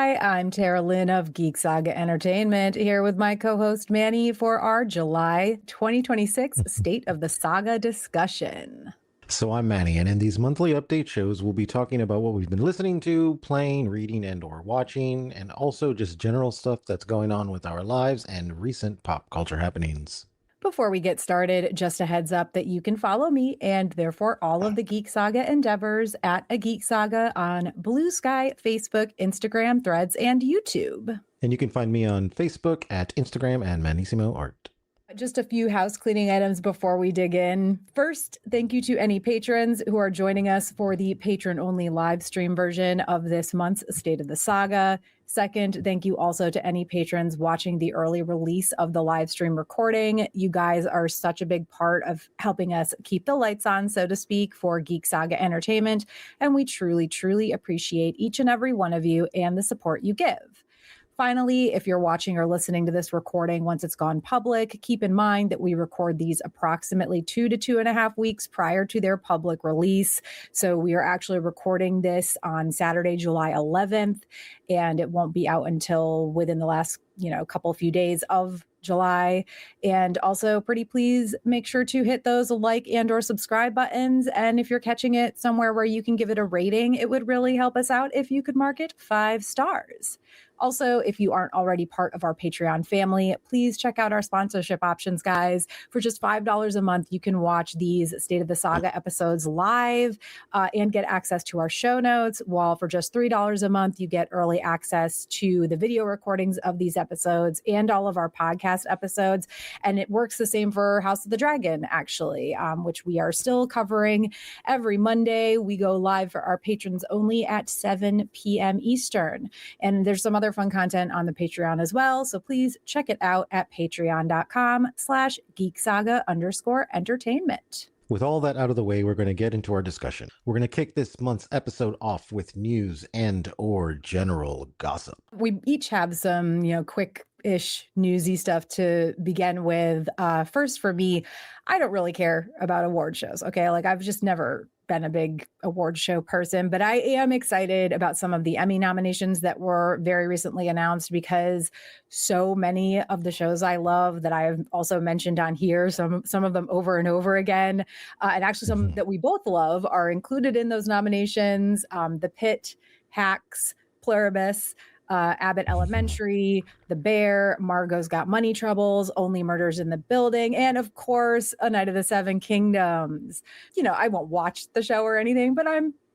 Hi, I'm Tara Lynn of Geek Saga Entertainment here with my co-host Manny for our July 2026 State of the Saga discussion. So I'm Manny, and in these monthly update shows, we'll be talking about what we've been listening to, playing, reading, and or watching, and also just general stuff that's going on with our lives and recent pop culture happenings. Before we get started, just a heads up that you can follow me and therefore all of the Geek Saga endeavors at A Geek Saga on Blue Sky, Facebook, Instagram, Threads, and YouTube. And you can find me on Facebook at Instagram and Manissimo Art. Just a few house cleaning items before we dig in. First, thank you to any patrons who are joining us for the patron-only live stream version of this month's State of the Saga. Second, thank you also to any patrons watching the early release of the live stream recording. You guys are such a big part of helping us keep the lights on, so to speak, for Geek Saga Entertainment, and we truly, truly appreciate each and every one of you and the support you give. Finally, if you're watching or listening to this recording once it's gone public, keep in mind that we record these approximately 2 to 2.5 weeks prior to their public release. So we are actually recording this on Saturday, July 11th, and it won't be out until within the last, few days of July. And also, pretty please make sure to hit those like and or subscribe buttons. And if you're catching it somewhere where you can give it a rating, it would really help us out if you could mark it 5 stars. Also, if you aren't already part of our Patreon family, please check out our sponsorship options, guys. For just $5 a month, you can watch these State of the Saga episodes live and get access to our show notes, while for just $3 a month, you get early access to the video recordings of these episodes and all of our podcast episodes. And it works the same for House of the Dragon, actually, which we are still covering every Monday. We go live for our patrons only at 7 p.m. Eastern. And there's some other fun content on the Patreon as well. So please check it out at patreon.com/geeksaga_entertainment. With all that out of the way, we're going to get into our discussion. We're going to kick this month's episode off with news and or general gossip. We each have some, quick-ish newsy stuff to begin with. First, for me, I don't really care about award shows. Okay, I've just never been a big award show person, but I am excited about some of the Emmy nominations that were very recently announced, because so many of the shows I love that I've also mentioned on here, some of them over and over again, and actually some that we both love are included in those nominations. The Pit, Hacks, Pluribus, Abbott Elementary, The Bear, Margot's Got Money Troubles, Only Murders in the Building, and of course, A Night of the Seven Kingdoms. I won't watch the show or anything, but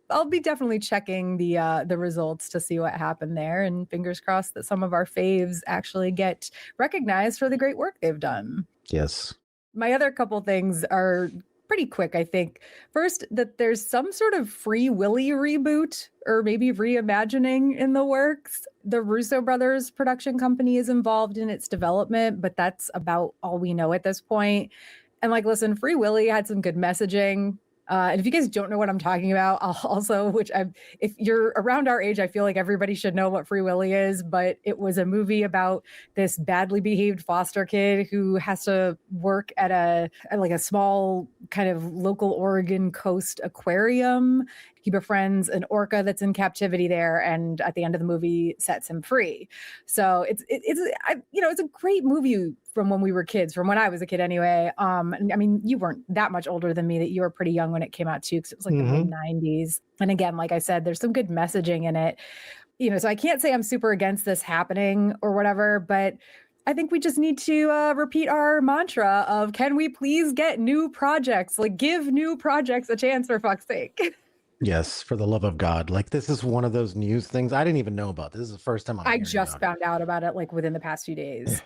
I'll be definitely checking the results to see what happened there, and fingers crossed that some of our faves actually get recognized for the great work they've done. Yes. My other couple things are pretty quick, I think. First, that there's some sort of Free Willy reboot or maybe reimagining in the works. The Russo brothers production company is involved in its development, but that's about all we know at this point. And listen, Free Willy had some good messaging. And if you guys don't know what I'm talking about, if you're around our age, I feel like everybody should know what Free Willy is, but it was a movie about this badly behaved foster kid who has to work at a small kind of local Oregon coast aquarium. He befriends an orca that's in captivity there, and at the end of the movie sets him free. So it's a great movie from when we were kids, from when I was a kid anyway. I mean, you weren't that much older than me, that you were pretty young when it came out too, because it was the mid-90s. And again, like I said, there's some good messaging in it. So I can't say I'm super against this happening or whatever, but I think we just need to repeat our mantra of, can we please get new projects? Give new projects a chance, for fuck's sake. Yes, for the love of God. This is one of those news things I didn't even know about. This is the first time I just found out about it within the past few days.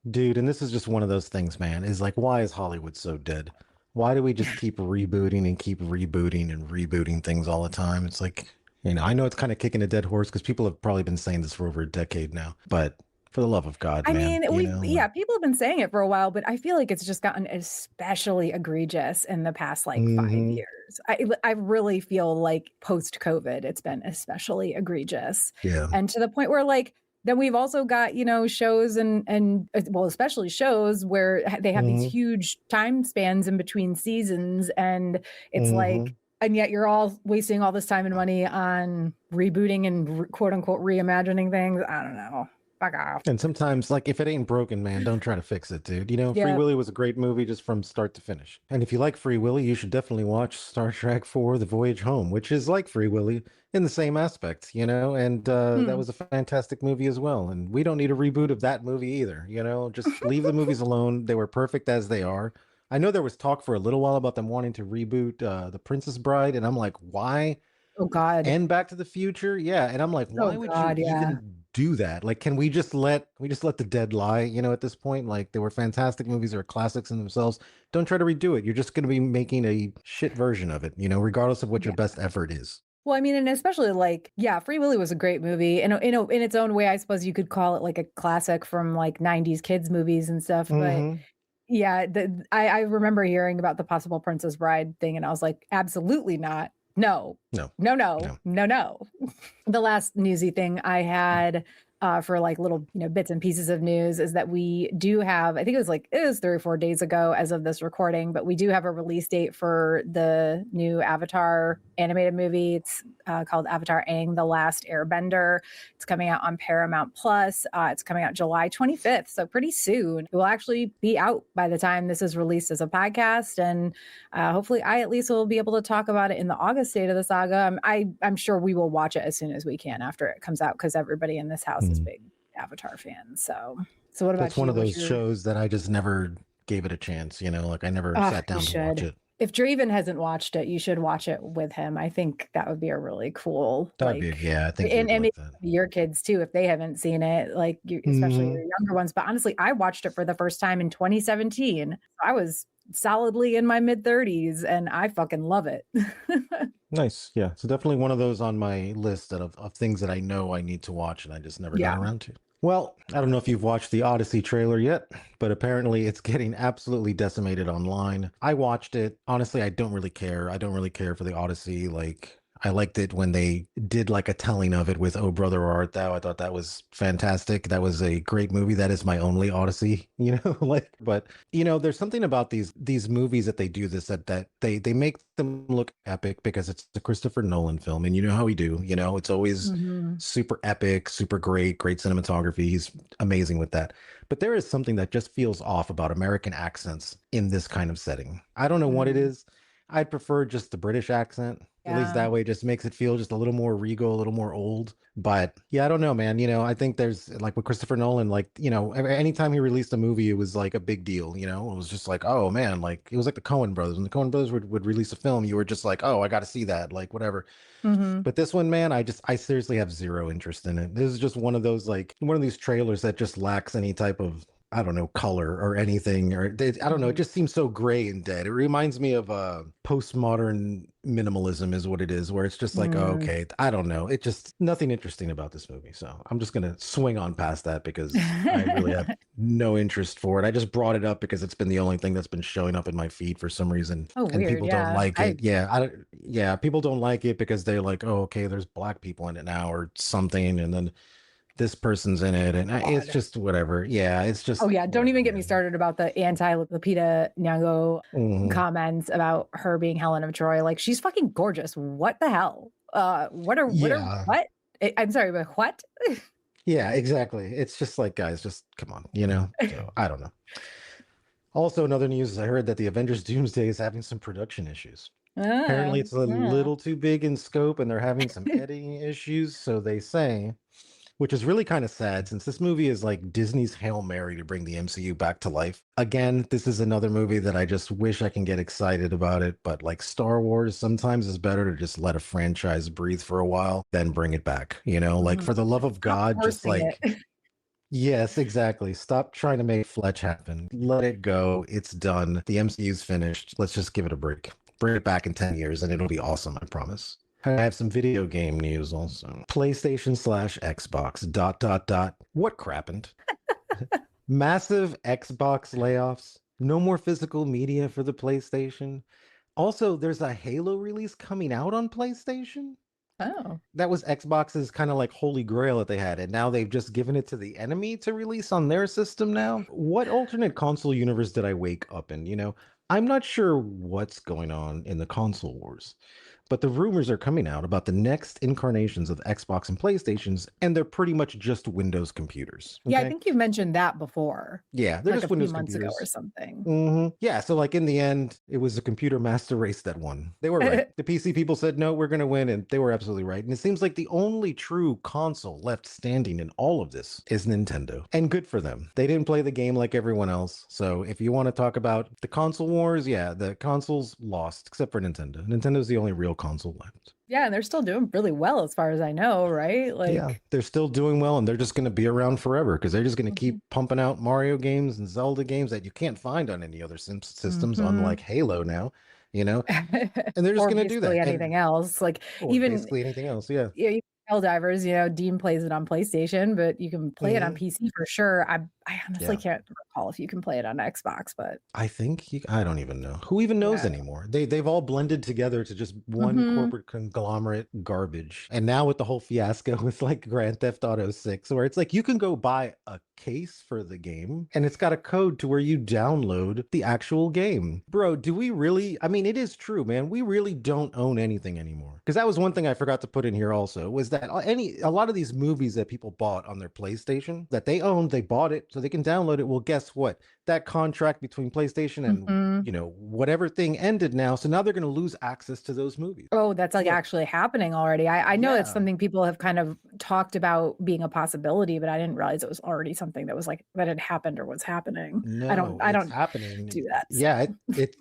Dude, and this is just one of those things, man. Is why is Hollywood so dead? Why do we just keep rebooting and keep rebooting and rebooting things all the time? It's I know it's kind of kicking a dead horse because people have probably been saying this for over a decade now, but for the love of God, man. People have been saying it for a while, but I feel like it's just gotten especially egregious in the past 5 years. I really feel like post-COVID, it's been especially egregious. Yeah. And to the point where then we've also got, shows and especially shows where they have these huge time spans in between seasons. And it's And yet you're all wasting all this time and money on rebooting and quote unquote reimagining things. I don't know. Fuck off. And sometimes, like, if it ain't broken, man, don't try to fix it, dude. You know, Free Yeah. Willy was a great movie just from start to finish. And if you like Free Willy, you should definitely watch Star Trek IV: The Voyage Home, which is like Free Willy in the same aspect, you know, and that was a fantastic movie as well. And we don't need a reboot of that movie either, you know, just leave the movies alone. They were perfect as they are. I know there was talk for a little while about them wanting to reboot The Princess Bride, and I'm like, why? Oh God. And Back to the Future, yeah. And I'm like, why would you even do that? Like, can we just let the dead lie? You know, at this point, like they were fantastic movies, they were classics in themselves. Don't try to redo it. You're just going to be making a shit version of it, you know, regardless of what your best effort is. Well, I mean, and especially like, yeah, Free Willy was a great movie. And in its own way, I suppose you could call it like a classic from like 90s kids movies and stuff. But yeah, I remember hearing about the possible Princess Bride thing, and I was like, absolutely not. No. The last newsy thing I had for like little, bits and pieces of news is that we do have, I think it was 3 or 4 days ago as of this recording, but we do have a release date for the new Avatar animated movie. It's called Avatar Aang, The Last Airbender. It's coming out on Paramount Plus. It's coming out July 25th, so pretty soon. It will actually be out by the time this is released as a podcast, and hopefully I at least will be able to talk about it in the August State of the Saga. I'm sure we will watch it as soon as we can after it comes out, because everybody in this house is big Avatar fans. So what about That's one of those shows that I just never gave it a chance, you know, like I never sat down to watch it. If Draven hasn't watched it, you should watch it with him. I think that would be a really cool. That'd be, I think, and like maybe that. Your kids too, if they haven't seen it, like especially your younger ones. But honestly, I watched it for the first time in 2017. I was solidly in my mid-30s, and I fucking love it. Nice, yeah. So definitely one of those on my list of things that I know I need to watch, and I just never got around to. Well, I don't know if you've watched the Odyssey trailer yet, but apparently it's getting absolutely decimated online. I watched it. Honestly, I don't really care. I don't really care for the Odyssey. Like, I liked it when they did like a telling of it with Oh Brother, Where Art Thou. I thought that was fantastic. That was a great movie. That is my only Odyssey, you know, like, but you know, there's something about these movies that they do this, that they make them look epic because it's a Christopher Nolan film. And you know how we do, you know, it's always super epic, super great cinematography. He's amazing with that. But there is something that just feels off about American accents in this kind of setting. I don't know what it is. I'd prefer just the British accent. At least that way it just makes it feel just a little more regal, a little more old. But yeah, I don't know, man. You know, I think there's like with Christopher Nolan, like, you know, anytime he released a movie, it was like a big deal, you know, it was just like, oh man, like it was like the Coen brothers. When the Coen brothers would release a film, you were just like, oh, I got to see that, like whatever. But this one, man, I seriously have zero interest in it. This is just one of those, like one of these trailers that just lacks any type of, I don't know, color or anything, or I don't know. It just seems so gray and dead. It reminds me of postmodern minimalism is what it is, where it's just like, oh, okay, I don't know. It just nothing interesting about this movie. So I'm just going to swing on past that because I really have no interest for it. I just brought it up because it's been the only thing that's been showing up in my feed for some reason. Oh, and weird, people don't like it. People don't like it because they're like, oh, okay, there's black people in it now or something. And then this person's in it, and it's just whatever. Yeah, it's just. Oh yeah, don't even get me started about the anti-Lupita Nyong'o comments about her being Helen of Troy. Like, she's fucking gorgeous. What the hell? What? I'm sorry, but what? Yeah, exactly. It's just like, guys, just come on, you know. So, I don't know. Also, in other news, I heard that the Avengers Doomsday is having some production issues. Apparently, it's a little too big in scope, and they're having some editing issues. So they say. Which is really kind of sad since this movie is like Disney's Hail Mary to bring the MCU back to life. Again, this is another movie that I just wish I can get excited about it. But like Star Wars, sometimes it's better to just let a franchise breathe for a while, then bring it back. You know, like for the love of God, just like, yes, exactly. Stop trying to make Fletch happen. Let it go. It's done. The MCU's finished. Let's just give it a break. Bring it back in 10 years and it'll be awesome. I promise. I have some video game news also. PlayStation/Xbox ... What crappened? Massive Xbox layoffs. No more physical media for the PlayStation. Also, there's a Halo release coming out on PlayStation. Oh. That was Xbox's kind of like holy grail that they had. And now they've just given it to the enemy to release on their system now. What alternate console universe did I wake up in? You know, I'm not sure what's going on in the console wars, but the rumors are coming out about the next incarnations of Xbox and PlayStations, and they're pretty much just Windows computers. Yeah, I Okay. think you mentioned that before, Yeah, they're like just a few Windows months ago or computers. something. Yeah, so like in the end, it was a computer master race that won. They were right. The PC people said, no, we're going to win. And they were absolutely right. And it seems like the only true console left standing in all of this is Nintendo. And good for them. They didn't play the game like everyone else. So if you want to talk about the console wars, yeah, the consoles lost, except for Nintendo. Nintendo's the only real console left. Yeah, and they're still doing really well as far as I know, right? Like, yeah, they're still doing well, and they're just going to be around forever because they're just going to keep pumping out Mario games and Zelda games that you can't find on any other systems, unlike Halo now, you know, and they're just going to do that. Anything else, like even basically anything else, yeah. Yeah, Helldivers, Dean plays it on PlayStation, but you can play it on PC for sure. I honestly can't recall if you can play it on Xbox, but I think I don't even know. Who even knows anymore? They've all blended together to just one corporate conglomerate garbage. And now with the whole fiasco with like Grand Theft Auto 6, where it's like you can go buy a case for the game and it's got a code to where you download the actual game. Bro, do we really? I mean, it is true, man. We really don't own anything anymore. Because that was one thing I forgot to put in here also, was that a lot of these movies that people bought on their PlayStation that they owned, they bought it so they can download it. Well, guess what? That contract between PlayStation and whatever thing ended now, so now they're going to lose access to those movies. Oh, that's like actually happening already. I know it's something people have kind of talked about being a possibility, but I didn't realize it was already something that was like that had happened or was happening. No, I don't happening. do that. So. Yeah,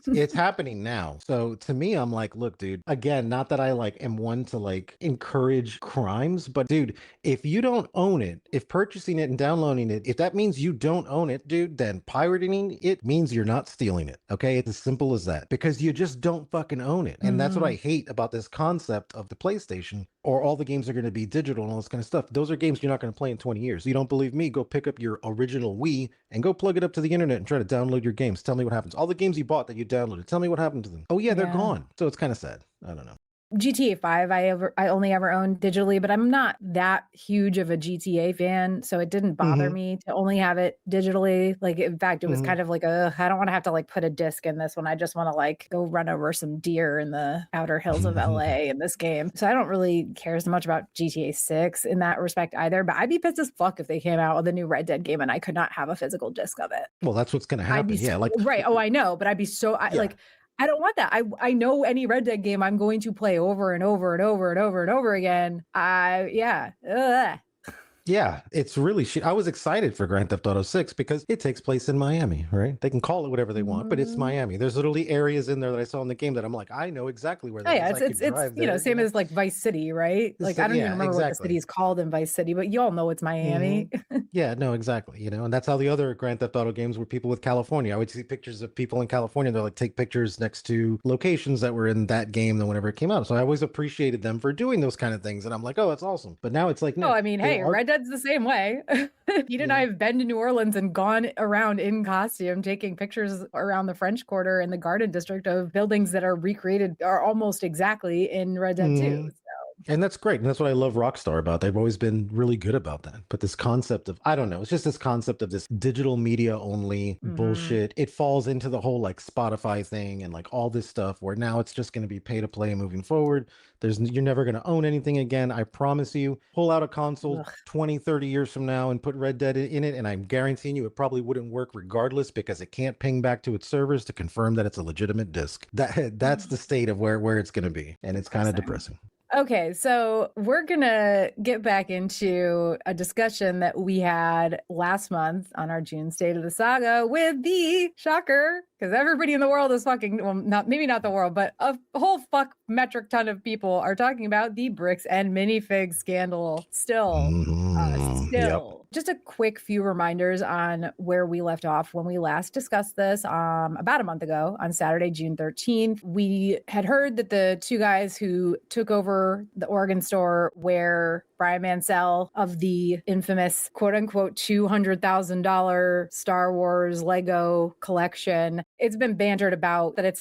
it's happening now. So to me, I'm like, look, dude, again, not that I like am one to like encourage crimes, but dude, if you don't own it, if purchasing it and downloading it, if that means you don't own it, dude, then pirating it means you're not stealing it. Okay, it's as simple as that, because you just don't fucking own it. And that's what I hate about this concept of the PlayStation, or all the games are going to be digital and all this kind of stuff. Those are games you're not going to play in 20 years. You don't believe me? Go pick up your original Wii and go plug it up to the internet and try to download your games. Tell me what happens. All the games you bought that you downloaded, tell me what happened to them. Oh yeah, they're gone. So it's kind of sad. I don't know. GTA 5 I only ever owned digitally, but I'm not that huge of a GTA fan, so it didn't bother me to only have it digitally. Like, in fact, it was kind of like I don't want to have to like put a disc in this one. I just want to like go run over some deer in the outer hills of LA in this game. So I don't really care as much about GTA 6 in that respect either, but I'd be pissed as fuck if they came out with a new Red Dead game and I could not have a physical disc of it. Well, that's what's going to happen. Right. Oh, I know, but I'd be so like, I don't want that. I know any Red Dead game I'm going to play over and over and over and over and over again. Yeah, it's really shit. I was excited for Grand Theft Auto 6 because it takes place in Miami, right? They can call it whatever they want, but it's Miami. There's literally areas in there that I saw in the game that I'm like, I know exactly where that is. It's same as like Vice City, right? Like I don't even remember what the city is called in Vice City, but you all know it's Miami. Yeah, no, exactly. And that's how the other Grand Theft Auto games were people with California. I would see pictures of people in California. They're like, take pictures next to locations that were in that game than whenever it came out. So I always appreciated them for doing those kind of things. And I'm like, oh, that's awesome. But now it's like, no. I mean, hey, Red Dead's the same way. Pete and I have been to New Orleans and gone around in costume, taking pictures around the French Quarter and the Garden District of buildings that are recreated are almost exactly in Red Dead 2. And that's great. And that's what I love Rockstar about. They've always been really good about that. But this concept of, I don't know, it's just this concept of this digital media only bullshit. It falls into the whole like Spotify thing and like all this stuff where now it's just going to be pay to play moving forward. You're never going to own anything again. I promise you. Pull out a console 20, 30 years from now and put Red Dead in it. And I'm guaranteeing you it probably wouldn't work regardless because it can't ping back to its servers to confirm that it's a legitimate disc. That's the state of where it's going to be. And it's kind of depressing. Okay, so we're going to get back into a discussion that we had last month on our June State of the Saga with the shocker, because everybody in the world is fucking, well, maybe not the world, but a whole metric ton of people are talking about the Bricks and Minifigs scandal still. Just a quick few reminders on where we left off when we last discussed this about a month ago on Saturday, June 13th. We had heard that the two guys who took over the Oregon store where Brian Mansell of the infamous quote unquote $200,000 Star Wars Lego collection. It's been bantered about that it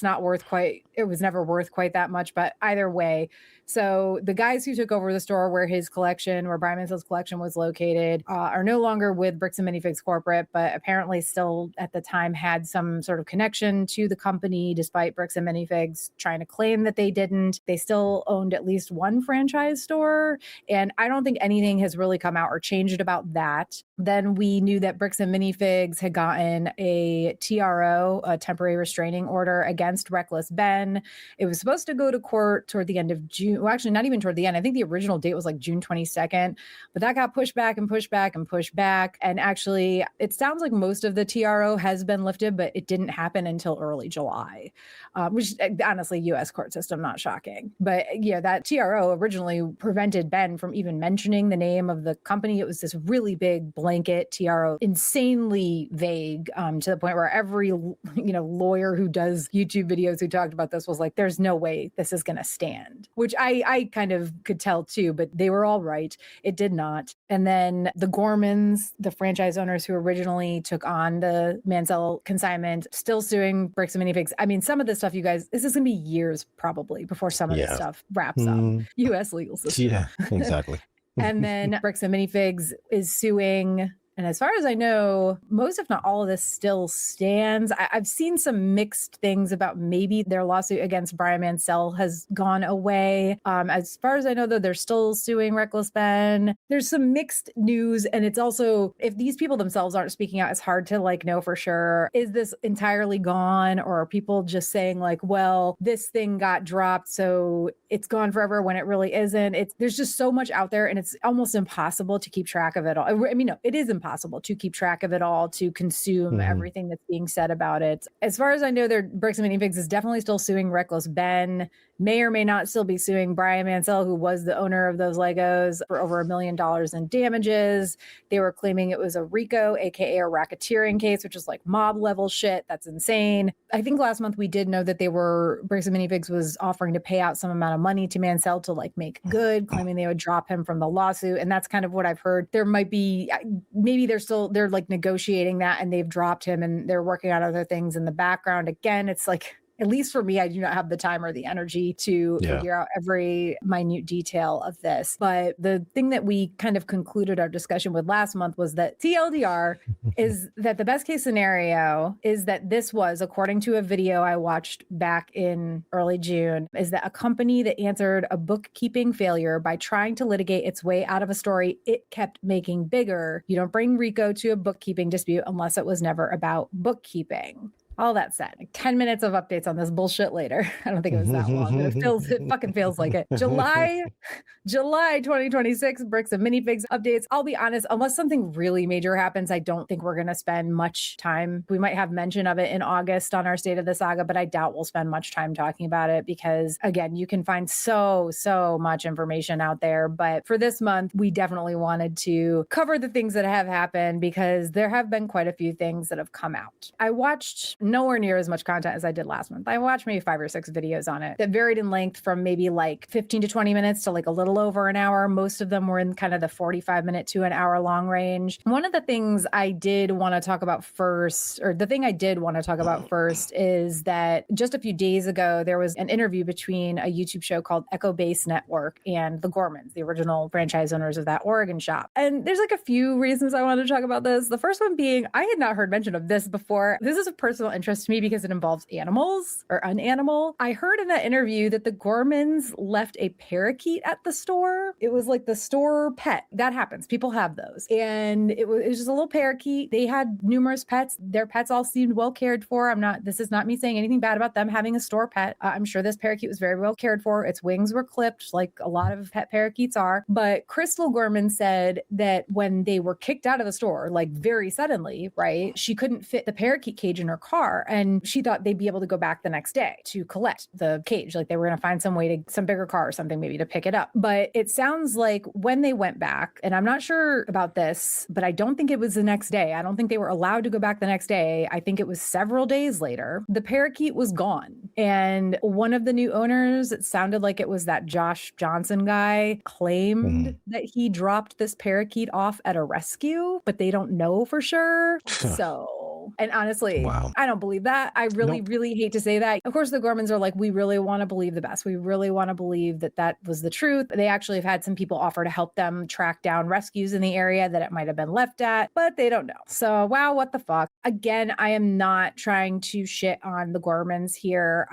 was never worth quite that much, but either way. So the guys who took over the store where Brian Mansell's collection was located, are no longer with Bricks and Minifigs corporate, but apparently still at the time had some sort of connection to the company, despite Bricks and Minifigs trying to claim that they didn't. They still owned at least one franchise store, and I don't think anything has really come out or changed about that. Then we knew that Bricks and Minifigs had gotten a TRO, a temporary restraining order against Reckless Ben. It was supposed to go to court toward the end of June. Well, actually, not even toward the end. I think the original date was like June 22nd, but that got pushed back and pushed back and pushed back. And actually, it sounds like most of the TRO has been lifted, but it didn't happen until early July, which honestly, U.S. court system, not shocking. But yeah, that TRO originally prevented Ben from even mentioning the name of the company. It was this really big blanket TRO, insanely vague, to the point where every lawyer who does YouTube videos who talked about this was like, there's no way this is going to stand, which I kind of could tell too, but they were all right. It did not. And then the Gormans, the franchise owners who originally took on the Mansell consignment, still suing Bricks and Minifigs. I mean, some of this stuff, you guys, this is going to be years probably before some of this stuff wraps up. U.S. legal system. Yeah, exactly. And then Bricks and Minifigs is suing. And as far as I know, most, if not all of this still stands. I've seen some mixed things about maybe their lawsuit against Brian Mansell has gone away. As far as I know, though, they're still suing Reckless Ben. There's some mixed news. And it's also, if these people themselves aren't speaking out, it's hard to know for sure. Is this entirely gone? Or are people just saying well, this thing got dropped, so it's gone forever, when it really isn't? There's just so much out there, and it's almost impossible to keep track of it all. I mean, no, it is impossible to keep track of it all, to consume everything that's being said about it. As far as I know, Bricks and Minifigs is definitely still suing Reckless Ben, may or may not still be suing Brian Mansell, who was the owner of those Legos, for over $1 million in damages. They were claiming it was a RICO, aka a racketeering case, which is like mob level shit. That's insane. I think last month we did know that Bricks and Minifigs was offering to pay out some amount of money to Mansell to make good, claiming they would drop him from the lawsuit. And that's kind of what I've heard. There might be, maybe they're negotiating that, and they've dropped him and they're working on other things in the background. Again, it's at least for me, I do not have the time or the energy to figure out every minute detail of this. But the thing that we kind of concluded our discussion with last month was that TLDR is that the best case scenario is that this was, according to a video I watched back in early June, is that a company that answered a bookkeeping failure by trying to litigate its way out of a story it kept making bigger. You don't bring RICO to a bookkeeping dispute unless it was never about bookkeeping. All that said, 10 minutes of updates on this bullshit later. I don't think it was that long, but it fucking feels like it. July 2026, Bricks and Minifigs updates. I'll be honest, unless something really major happens, I don't think we're going to spend much time. We might have mention of it in August on our State of the Saga, but I doubt we'll spend much time talking about it because, again, you can find so much information out there. But for this month, we definitely wanted to cover the things that have happened because there have been quite a few things that have come out. I watched nowhere near as much content as I did last month. I watched maybe 5 or 6 videos on it that varied in length from maybe 15 to 20 minutes to a little over an hour. Most of them were in kind of the 45-minute to an hour long range. One of the things I did want to talk about first, is that just a few days ago, there was an interview between a YouTube show called Echo Base Network and the Gormans, the original franchise owners of that Oregon shop. And there's a few reasons I wanted to talk about this. The first one being, I had not heard mention of this before. This is a personal interest to me because it involves animals or an animal. I heard in that interview that the Gormans left a parakeet at the store. It was the store pet. That happens. People have those. And it was just a little parakeet. They had numerous pets. Their pets all seemed well cared for. This is not me saying anything bad about them having a store pet. I'm sure this parakeet was very well cared for. Its wings were clipped like a lot of pet parakeets are. But Crystal Gorman said that when they were kicked out of the store, very suddenly, right, she couldn't fit the parakeet cage in her car. car. And she thought they'd be able to go back the next day to collect the cage. Like they were going to find some bigger car or something maybe to pick it up. But it sounds like when they went back, and I'm not sure about this, but I don't think it was the next day. I don't think they were allowed to go back the next day. I think it was several days later. The parakeet was gone. And one of the new owners, it sounded like it was that Josh Johnson guy, claimed that he dropped this parakeet off at a rescue, but they don't know for sure. So, and honestly, I don't believe that. I really hate to say that. Of course, the Gormans are like, we really want to believe the best. We really want to believe that that was the truth. They actually have had some people offer to help them track down rescues in the area that it might have been left at, but they don't know. So, wow, what the fuck? Again, I am not trying to shit on the Gormans here.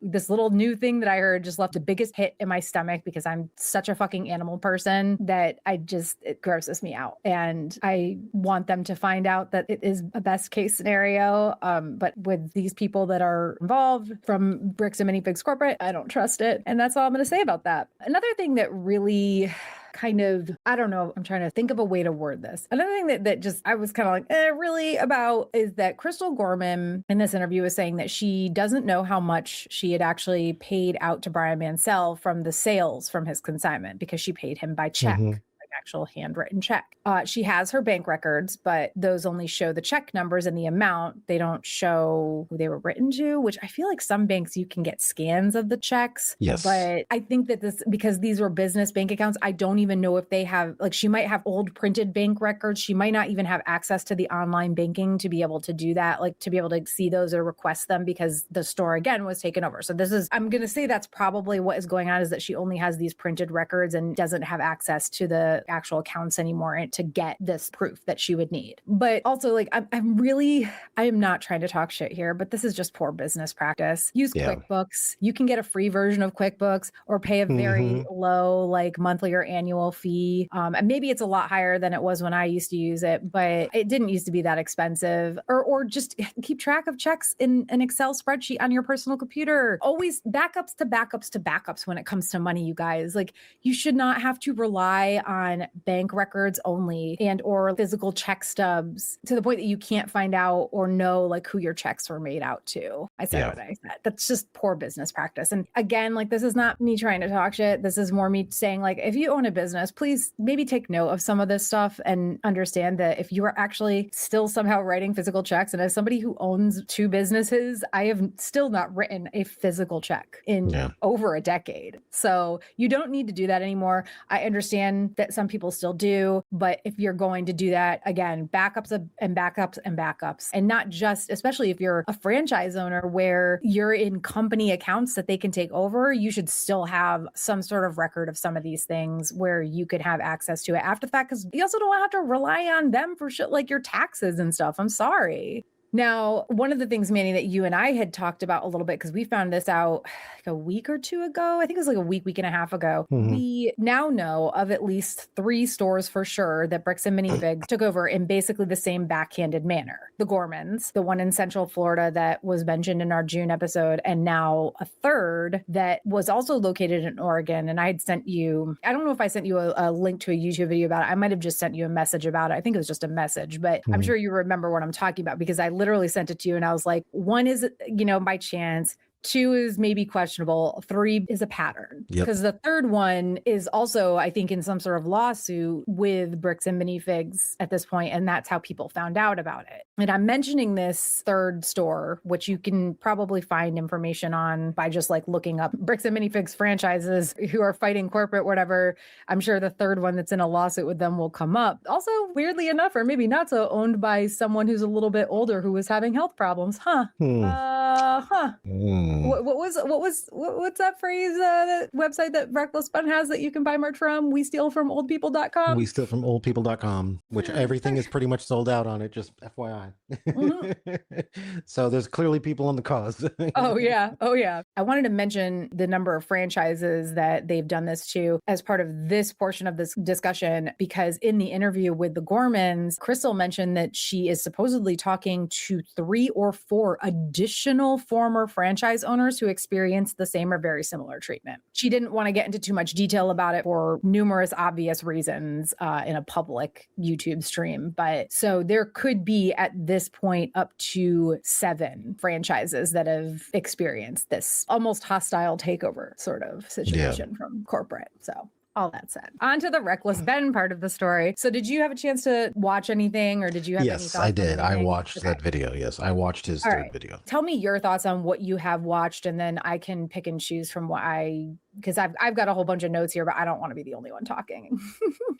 This little new thing that I heard just left the biggest hit in my stomach because I'm such a fucking animal person that it grosses me out. And I want them to find out that it is a best case scenario. But with these people that are involved from Bricks and Minifigs corporate, I don't trust it. And that's all I'm going to say about that. Another thing that really kind of, I don't know, I'm trying to think of a way to word this. Another thing that just, I was kind of like, really about is that Crystal Gorman in this interview was saying that she doesn't know how much she had actually paid out to Brian Mansell from the sales from his consignment because she paid him by check. Actual handwritten check. She has her bank records, but those only show the check numbers and the amount. They don't show who they were written to, which I feel like some banks you can get scans of the checks. Yes. But I think that because these were business bank accounts, I don't even know if they have, like she might have old printed bank records. She might not even have access to the online banking to be able to do that, like to be able to see those or request them because the store again was taken over. So I'm going to say that's probably what is going on, is that she only has these printed records and doesn't have access to the actual accounts anymore to get this proof that she would need. But also, like, I am not trying to talk shit here, but this is just poor business practice. Use QuickBooks. You can get a free version of QuickBooks or pay a very low, like monthly or annual fee. And maybe it's a lot higher than it was when I used to use it, but it didn't used to be that expensive. Or just keep track of checks in an Excel spreadsheet on your personal computer. Always backups to backups to backups when it comes to money, you guys. Like, you should not have to rely on bank records only and or physical check stubs to the point that you can't find out or know like who your checks were made out to. I said what I said. That's just poor business practice. And again, like, this is not me trying to talk shit. This is more me saying, like, if you own a business, please maybe take note of some of this stuff and understand that if you are actually still somehow writing physical checks, and as somebody who owns 2 businesses, I have still not written a physical check in over a decade. So you don't need to do that anymore. I understand that some people still do, but if you're going to do that, again, backups and backups and backups, and not just, especially if you're a franchise owner where you're in company accounts that they can take over, you should still have some sort of record of some of these things where you could have access to it after the fact, because you also don't want to have to rely on them for shit like your taxes and stuff. I'm sorry. Now, one of the things, Manny, that you and I had talked about a little bit, because we found this out like a week or two ago, I think it was like a week and a half ago. We now know of at least 3 stores for sure that Bricks and Minifigs took over in basically the same backhanded manner. The Gormans, the one in Central Florida that was mentioned in our June episode, and now a third that was also located in Oregon. And I had sent you, I don't know if I sent you a link to a YouTube video about it. I might have just sent you a message about it. I think it was just a message, but I'm sure you remember what I'm talking about, because I literally sent it to you and I was like, 1 is, by chance. 2 is maybe questionable. 3 is a pattern. Because the third one is also, I think, in some sort of lawsuit with Bricks and Minifigs at this point, and that's how people found out about it. And I'm mentioning this third store, which you can probably find information on by just like looking up Bricks and Minifigs franchises who are fighting corporate, whatever. I'm sure the third one that's in a lawsuit with them will come up. Also, weirdly enough, or maybe not so, owned by someone who's a little bit older who was having health problems. What's that phrase, that website that Reckless Fun has that you can buy merch from? We steal from oldpeople.com. We steal from oldpeople.com, which everything is pretty much sold out on it, just FYI. So there's clearly people on the cause. Oh yeah. I wanted to mention the number of franchises that they've done this to as part of this portion of this discussion, because in the interview with the Gormans, Crystal mentioned that she is supposedly talking to 3 or 4 additional former franchise franchise owners who experienced the same or very similar treatment. She didn't want to get into too much detail about it for numerous obvious reasons in a public YouTube stream. But so there could be at this point up to 7 franchises that have experienced this almost hostile takeover sort of situation from corporate. So all that said, on to the Reckless Ben part of the story. So did you have a chance to watch anything, or did you have any thoughts? Yes, I did. I anything? watched that video. Yes, I watched his third video. Tell me your thoughts on what you have watched, and then I can pick and choose from what because I've got a whole bunch of notes here, but I don't want to be the only one talking.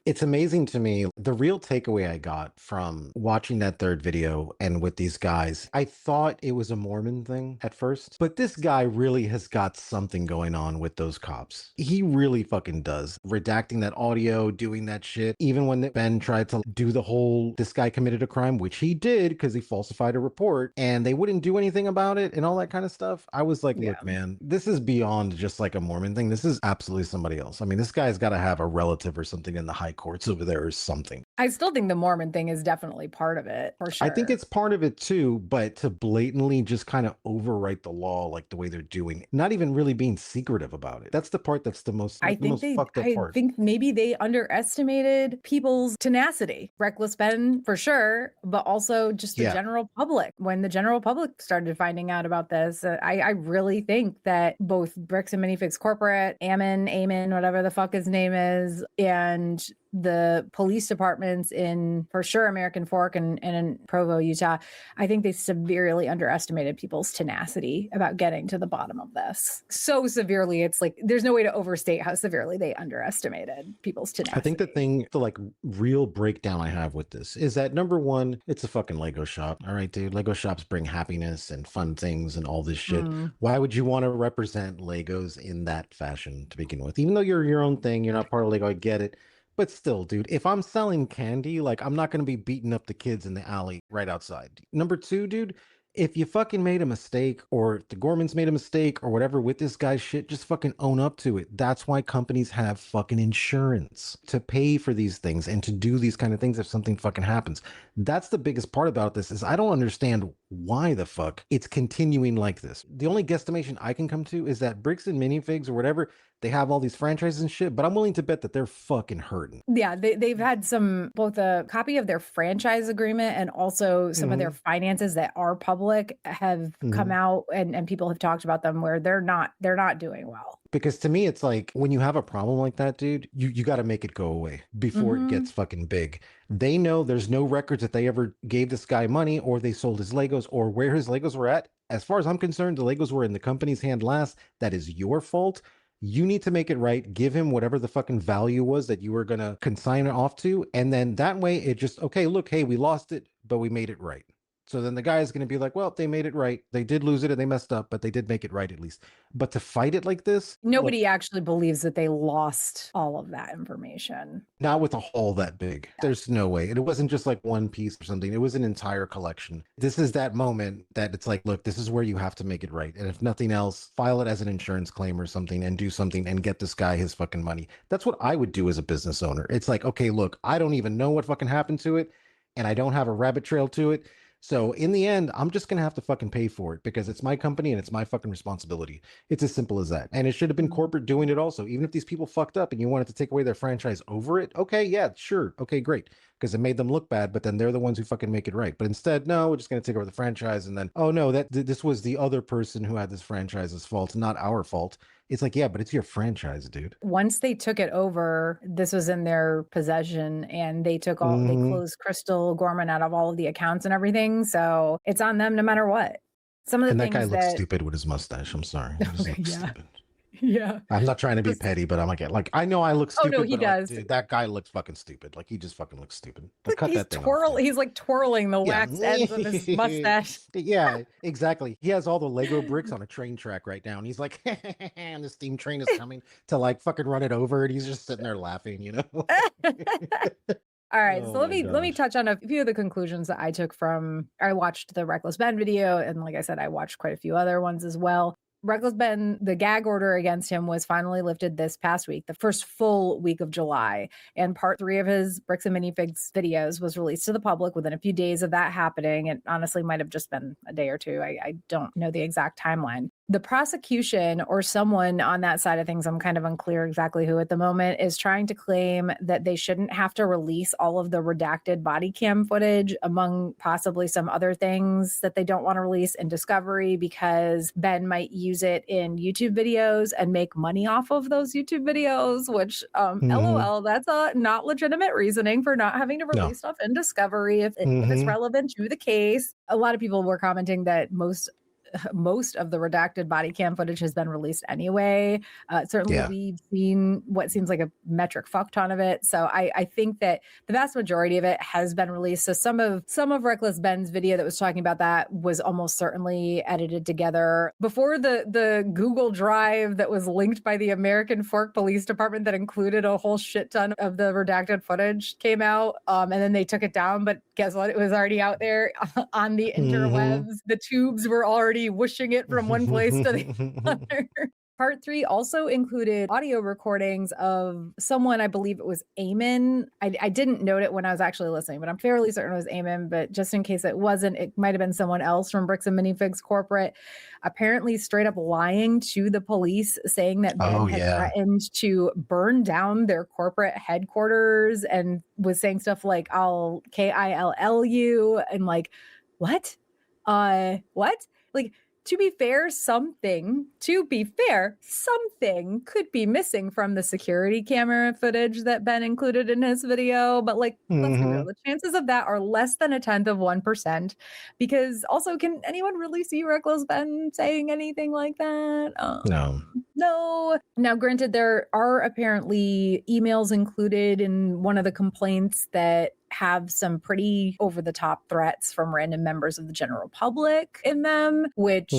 It's amazing to me. The real takeaway I got from watching that third video and with these guys, I thought it was a Mormon thing at first, but this guy really has got something going on with those cops. He really fucking does. Redacting that audio, doing that shit. Even when Ben tried to do the whole, this guy committed a crime, which he did because he falsified a report, and they wouldn't do anything about it and all that kind of stuff. I was like, look, man, this is beyond just like a Mormon thing. This is absolutely somebody else. I mean, this guy's got to have a relative or something in the high courts over there or something. I still think the Mormon thing is definitely part of it, for sure. I think it's part of it too, but to blatantly just kind of overwrite the law like the way they're doing, not even really being secretive about it. That's the part that's the most, fucked up part. I think maybe they underestimated people's tenacity. Reckless Ben, for sure, but also just the general public. When the general public started finding out about this, I really think that both Bricks and Minifigs Corporate, Amon, whatever the fuck his name is, and the police departments in, for sure, American Fork and in Provo, Utah, I think they severely underestimated people's tenacity about getting to the bottom of this. So severely, it's like, there's no way to overstate how severely they underestimated people's tenacity. I think the like real breakdown I have with this is that, number one, it's a fucking Lego shop. All right, dude. Lego shops bring happiness and fun things and all this shit. Why would you want to represent Legos in that fashion to begin with? Even though you're your own thing, you're not part of Lego, I get it. But still, dude, if I'm selling candy, like, I'm not going to be beating up the kids in the alley right outside. Number two, dude, if you fucking made a mistake, or if the Gormans made a mistake or whatever with this guy's shit, just fucking own up to it. That's why companies have fucking insurance to pay for these things and to do these kind of things if something fucking happens. That's the biggest part about this, is I don't understand why the fuck it's continuing like this. The only guesstimation I can come to is that Bricks and Minifigs or whatever, they have all these franchises and shit, but I'm willing to bet that they're fucking hurting. Yeah, they've had both a copy of their franchise agreement and also some of their finances that are public have come out, and people have talked about them where they're not doing well. Because to me, it's like, when you have a problem like that, dude, you got to make it go away before it gets fucking big. They know there's no records that they ever gave this guy money, or they sold his Legos, or where his Legos were at. As far as I'm concerned, the Legos were in the company's hand last. That is your fault. You need to make it right. Give him whatever the fucking value was that you were going to consign it off to. And then that way it just, okay, look, hey, we lost it, but we made it right. So then the guy is going to be like, well, they made it right. They did lose it and they messed up, but they did make it right at least. But to fight it like this, nobody actually believes that they lost all of that information. Not with a hole that big. There's no way. And it wasn't just like one piece or something. It was an entire collection. This is that moment that it's like, look, this is where you have to make it right. And if nothing else, file it as an insurance claim or something and do something and get this guy his fucking money. That's what I would do as a business owner. It's like, okay, look, I don't even know what fucking happened to it, and I don't have a rabbit trail to it. So in the end, I'm just going to have to fucking pay for it because it's my company and it's my fucking responsibility. It's as simple as that. And it should have been corporate doing it also. Even if these people fucked up and you wanted to take away their franchise over it, okay, yeah, sure. Okay, great. Because it made them look bad, but then they're the ones who fucking make it right. But instead, no, we're just going to take over the franchise. And then, oh no, this was the other person who had this franchise's fault, not our fault. It's like, yeah, but it's your franchise, dude. Once they took it over, this was in their possession, and they took all, they closed Crystal Gorman out of all of the accounts and everything. So it's on them no matter what. Some of the things that guy looks stupid with his mustache. I'm sorry. Okay, yeah. Stupid. Yeah. I'm not trying to be petty, but I'm like, I know I look stupid. Oh, no, he does. Like, dude, that guy looks fucking stupid. Like, he just fucking looks stupid. Like, cut he's that thing off. He's like twirling the wax ends of his mustache. Yeah, exactly. He has all the Lego bricks on a train track right now. And he's like, and the steam train is coming to like fucking run it over. And he's just sitting there laughing, you know? All right, so let me touch on a few of the conclusions that I took from, I watched the Reckless Ben video, and like I said, I watched quite a few other ones as well. Reckless Ben, the gag order against him was finally lifted this past week, the first full week of July. And part 3 of his Bricks and Minifigs videos was released to the public within a few days of that happening. It honestly might have just been a day or two. I don't know the exact timeline. The prosecution or someone on that side of things, I'm kind of unclear exactly who at the moment, is trying to claim that they shouldn't have to release all of the redacted body cam footage, among possibly some other things that they don't want to release in discovery, because Ben might use it in YouTube videos and make money off of those YouTube videos, which LOL, that's a not legitimate reasoning for not having to release stuff in discovery if it's relevant to the case. A lot of people were commenting that most of the redacted body cam footage has been released anyway. Certainly we've seen what seems like a metric fuck ton of it. So I think that the vast majority of it has been released. So some of Reckless Ben's video that was talking about that was almost certainly edited together before the Google Drive that was linked by the American Fork Police Department that included a whole shit ton of the redacted footage came out. And then they took it down, but guess what? It was already out there on the interwebs. The tubes were already whooshing it from one place to the other. Part 3 also included audio recordings of someone, I believe it was Eamon. I didn't note it when I was actually listening, but I'm fairly certain it was Eamon. But just in case it wasn't, it might have been someone else from Bricks and Minifigs corporate, apparently straight up lying to the police, saying that Ben had threatened to burn down their corporate headquarters and was saying stuff like, I'll kill you, and like, what? What? Like, to be fair, something could be missing from the security camera footage that Ben included in his video. But like, let's be real, the chances of that are less than 0.1%. Because also, can anyone really see Reckless Ben saying anything like that? No. Now, granted, there are apparently emails included in one of the complaints that have some pretty over-the-top threats from random members of the general public in them, which,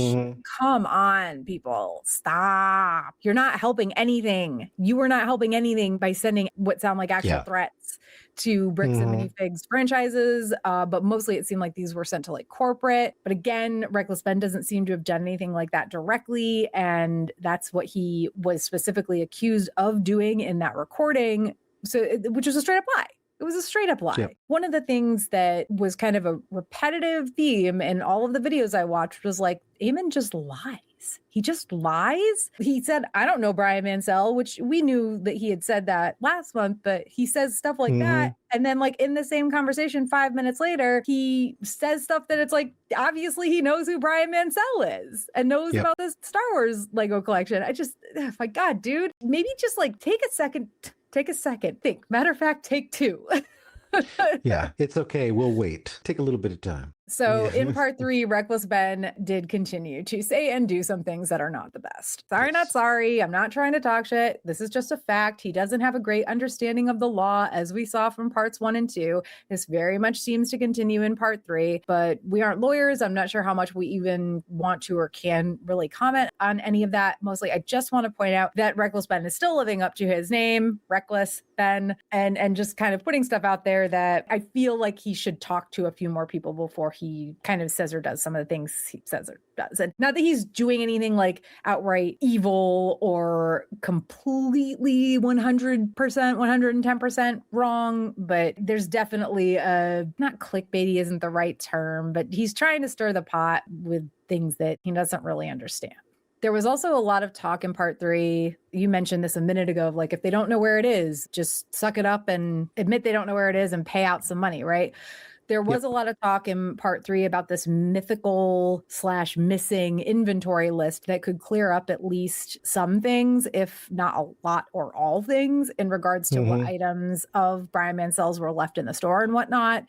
come on, people, stop. You're not helping anything. You are not helping anything by sending what sound like actual threats to Bricks and Minifigs franchises, but mostly it seemed like these were sent to like corporate. But again, Reckless Ben doesn't seem to have done anything like that directly, and that's what he was specifically accused of doing in that recording, which was a straight up lie. It was a straight up lie. Yep. One of the things that was kind of a repetitive theme in all of the videos I watched was like, Eamon just lies. He just lies. He said, I don't know Brian Mansell, which we knew that he had said that last month, but he says stuff like that. And then like in the same conversation, 5 minutes later, he says stuff that it's like, obviously he knows who Brian Mansell is and knows about this Star Wars Lego collection. Oh my God, dude, maybe just like take a second, think. Matter of fact, take 2. Yeah, it's okay. We'll wait. Take a little bit of time. So in part 3, Reckless Ben did continue to say and do some things that are not the best. Sorry, not sorry. I'm not trying to talk shit. This is just a fact. He doesn't have a great understanding of the law, as we saw from parts 1 and 2. This very much seems to continue in part 3, but we aren't lawyers. I'm not sure how much we even want to or can really comment on any of that. Mostly, I just want to point out that Reckless Ben is still living up to his name, Reckless Ben, and just kind of putting stuff out there that I feel like he should talk to a few more people before he kind of says or does some of the things he says or does. And not that he's doing anything like outright evil or completely 100%, 110% wrong, but there's definitely not clickbaity isn't the right term, but he's trying to stir the pot with things that he doesn't really understand. There was also a lot of talk in part 3. You mentioned this a minute ago of like, if they don't know where it is, just suck it up and admit they don't know where it is and pay out some money, right? There was a lot of talk in part 3 about this mythical/missing inventory list that could clear up at least some things, if not a lot or all things, in regards to what items of Brian Mansell's were left in the store and whatnot.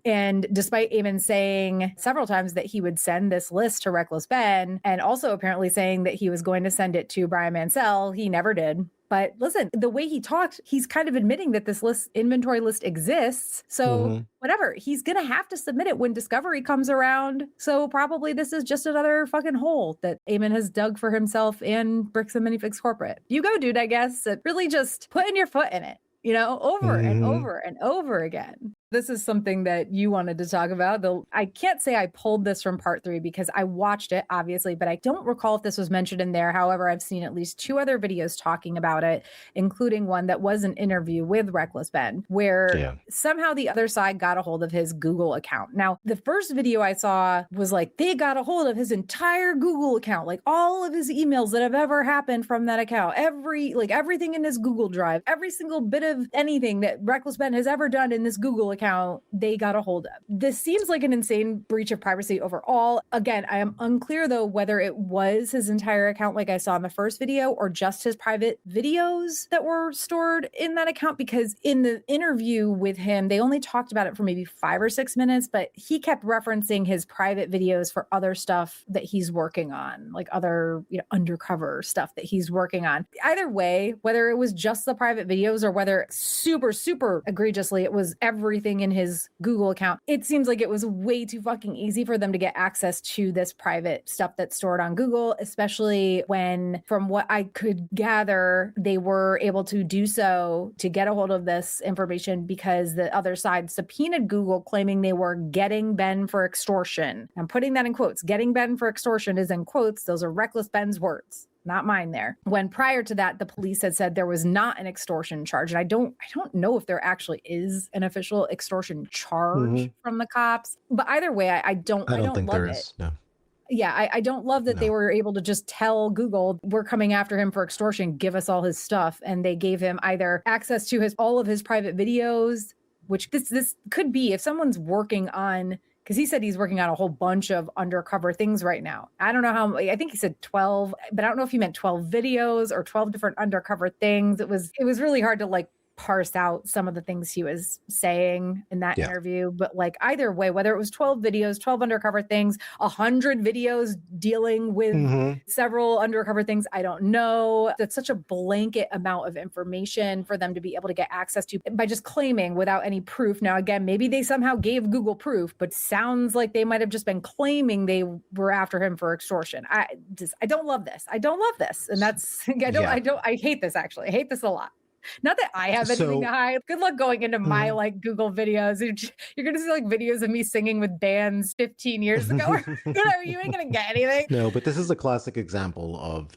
And despite Eamon saying several times that he would send this list to Reckless Ben, and also apparently saying that he was going to send it to Brian Mansell, he never did. But listen, the way he talked, he's kind of admitting that this inventory list exists. So whatever, he's going to have to submit it when Discovery comes around. So probably this is just another fucking hole that Eamon has dug for himself and Bricks and Minifigs corporate. You go, dude, I guess. Really just putting your foot in it, over and over and over again. This is something that you wanted to talk about. I can't say I pulled this from part 3 because I watched it, obviously, but I don't recall if this was mentioned in there. However, I've seen at least 2 other videos talking about it, including one that was an interview with Reckless Ben, where somehow the other side got a hold of his Google account. Now, the first video I saw was like, they got a hold of his entire Google account, like all of his emails that have ever happened from that account, everything in his Google Drive, every single bit of anything that Reckless Ben has ever done in this Google account, they got a hold of. This seems like an insane breach of privacy overall. Again, I am unclear though whether it was his entire account like I saw in the first video or just his private videos that were stored in that account, because in the interview with him, they only talked about it for maybe 5 or 6 minutes, but he kept referencing his private videos for other stuff that he's working on, like other, undercover stuff that he's working on. Either way, whether it was just the private videos or whether super, super egregiously it was everything in his Google account, it seems like it was way too fucking easy for them to get access to this private stuff that's stored on Google, especially when, from what I could gather, they were able to do so to get a hold of this information because the other side subpoenaed Google, claiming they were getting Ben for extortion. I'm putting that in quotes. Getting Ben for extortion is in quotes. Those are Reckless Ben's words, not mine there. When prior to that, the police had said there was not an extortion charge. And I don't know if there actually is an official extortion charge from the cops. But either way, I don't think love there it. is. No. Yeah, I don't love that they were able to just tell Google, we're coming after him for extortion, give us all his stuff. And they gave him either access to all of his private videos, which this could be if someone's working on, because he said he's working on a whole bunch of undercover things right now. I don't know how, I think he said 12, but I don't know if he meant 12 videos or 12 different undercover things. It was really hard to parse out some of the things he was saying in that interview. But either way, whether it was 12 videos, 12 undercover things, 100 videos dealing with several undercover things, I don't know. That's such a blanket amount of information for them to be able to get access to by just claiming without any proof. Now, again, maybe they somehow gave Google proof, but sounds like they might have just been claiming they were after him for extortion. I don't love this. I don't love this. And that's, I hate this actually. I hate this a lot. Not that I have anything to hide. Good luck going into my Google videos. You're going to see videos of me singing with bands 15 years ago. You ain't going to get anything. No, but this is a classic example of,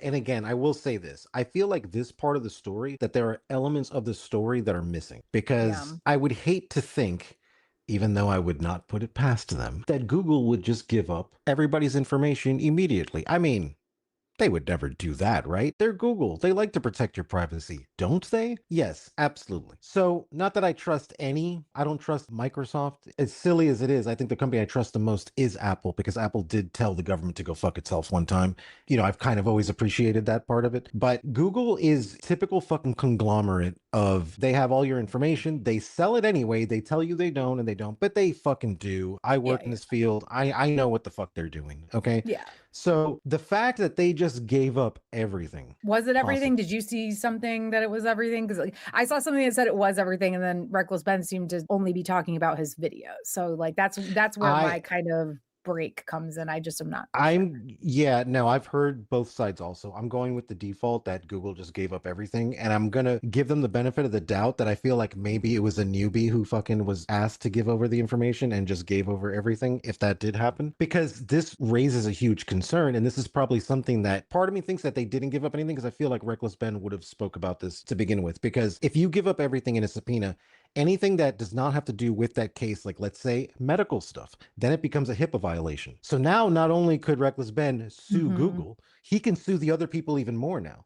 and again, I will say this. I feel like this part of the story, that there are elements of the story that are missing, because I would hate to think, even though I would not put it past them, that Google would just give up everybody's information immediately. I mean, they would never do that, right? They're Google. They like to protect your privacy, don't they? Yes, absolutely. So, not that I trust I don't trust Microsoft. As silly as it is, I think the company I trust the most is Apple, because Apple did tell the government to go fuck itself one time. I've kind of always appreciated that part of it. But Google is typical fucking conglomerate of, they have all your information, they sell it anyway, they tell you they don't and they don't, but they fucking do. I work in this field. I know what the fuck they're doing, okay? Yeah. So the fact that they just gave up everything. Was it everything? Did you see something that it was everything? Because I saw something that said it was everything, and then Reckless Ben seemed to only be talking about his videos. So that's where my kind of break comes in. I just am not sure. I've heard both sides also. I'm going with the default that Google just gave up everything, and I'm gonna give them the benefit of the doubt that I feel like maybe it was a newbie who fucking was asked to give over the information and just gave over everything, if that did happen, because this raises a huge concern. And this is probably something that part of me thinks that they didn't give up anything, because I feel like Reckless Ben would have spoke about this to begin with, because if you give up everything in a subpoena, anything that does not have to do with that case, like let's say medical stuff, then it becomes a HIPAA violation. So now not only could Reckless Ben sue Google, he can sue the other people even more now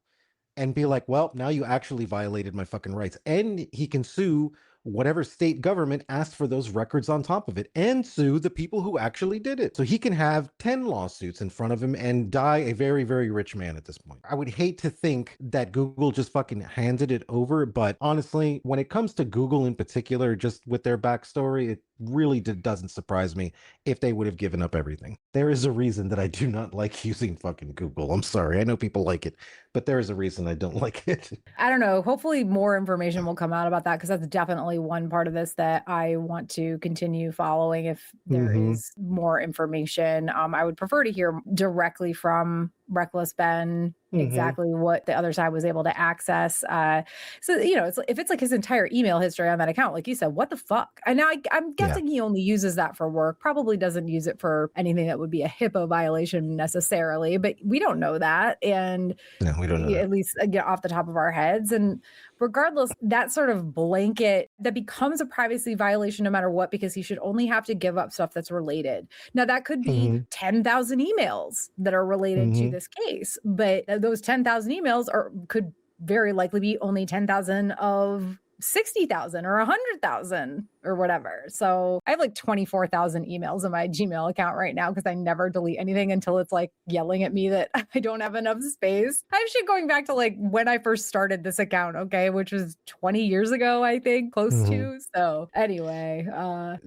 and be like, well, now you actually violated my fucking rights. And he can sue whatever state government asked for those records on top of it, and sue the people who actually did it. So he can have 10 lawsuits in front of him and die a very, very rich man at this point. I would hate to think that Google just fucking handed it over, but honestly, when it comes to Google in particular, just with their backstory, it really doesn't surprise me if they would have given up everything. There is a reason that I do not like using fucking Google. I'm sorry. I know people like it, but there is a reason I don't like it. I don't know. Hopefully more information will come out about that, because that's definitely one part of this that I want to continue following if there is more information. I would prefer to hear directly from Reckless Ben Mhm. exactly what the other side was able to access. So, if it's like his entire email history on that account, like you said, what the fuck? And now I'm guessing he only uses that for work, probably doesn't use it for anything that would be a HIPAA violation necessarily, but we don't know that. And No, we don't know that. at least off the top of our heads. And regardless, that sort of blanket that becomes a privacy violation no matter what, because he should only have to give up stuff that's related. Now, that could be 10,000 emails that are related to this case, but those 10,000 emails could very likely be only 10,000 of 60,000 or 100,000 or whatever. So I have like 24,000 emails in my Gmail account right now because I never delete anything until it's like yelling at me that I don't have enough space. I have shit going back to like when I first started this account, okay, which was 20 years ago, I think, close to. So anyway.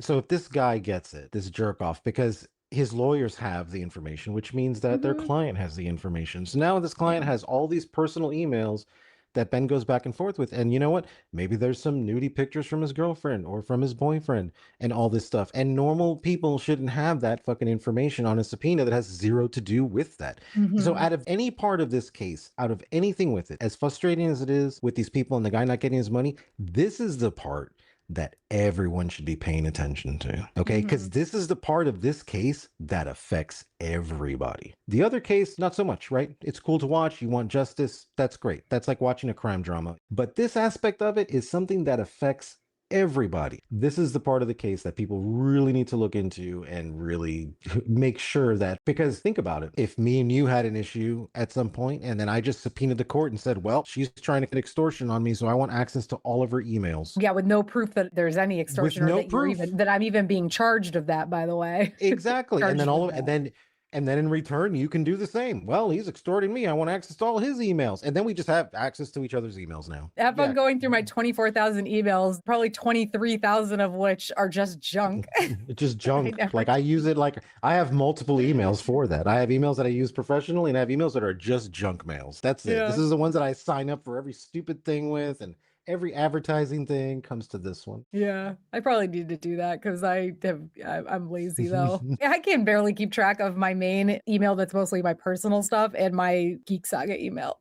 So if this guy gets it, this jerk off, because his lawyers have the information, which means that their client has the information. So now this client has all these personal emails that Ben goes back and forth with. And you know what? Maybe there's some nudie pictures from his girlfriend or from his boyfriend and all this stuff. And normal people shouldn't have that fucking information on a subpoena that has zero to do with that. So out of any part of this case, out of anything with it, as frustrating as it is with these people and the guy not getting his money, this is the part that everyone should be paying attention to, okay? Because this is the part of this case that affects everybody. The other case, not so much, right? It's cool to watch. You want justice. That's great. That's like watching a crime drama. But this aspect of it is something that affects everybody. This is the part of the case that people really need to look into and really make sure that, because think about it. If me and you had an issue at some point and then I just subpoenaed the court and said, well, she's trying to get extortion on me, so I want access to all of her emails. Yeah, with no proof that there's any extortion or that I'm even being charged of that, by the way. Exactly. And then and then in return, you can do the same. Well, he's extorting me. I want access to all his emails. And then we just have access to each other's emails now. Have fun going through my 24,000 emails, probably 23,000 of which are just junk. Just junk. Like I use it, like I have multiple emails for that. I have emails that I use professionally and I have emails that are just junk mails. That's it. This is the ones that I sign up for every stupid thing with, and every advertising thing comes to this one. Yeah, I probably need to do that because I'm lazy though. I can barely keep track of my main email that's mostly my personal stuff and my Geek Saga email.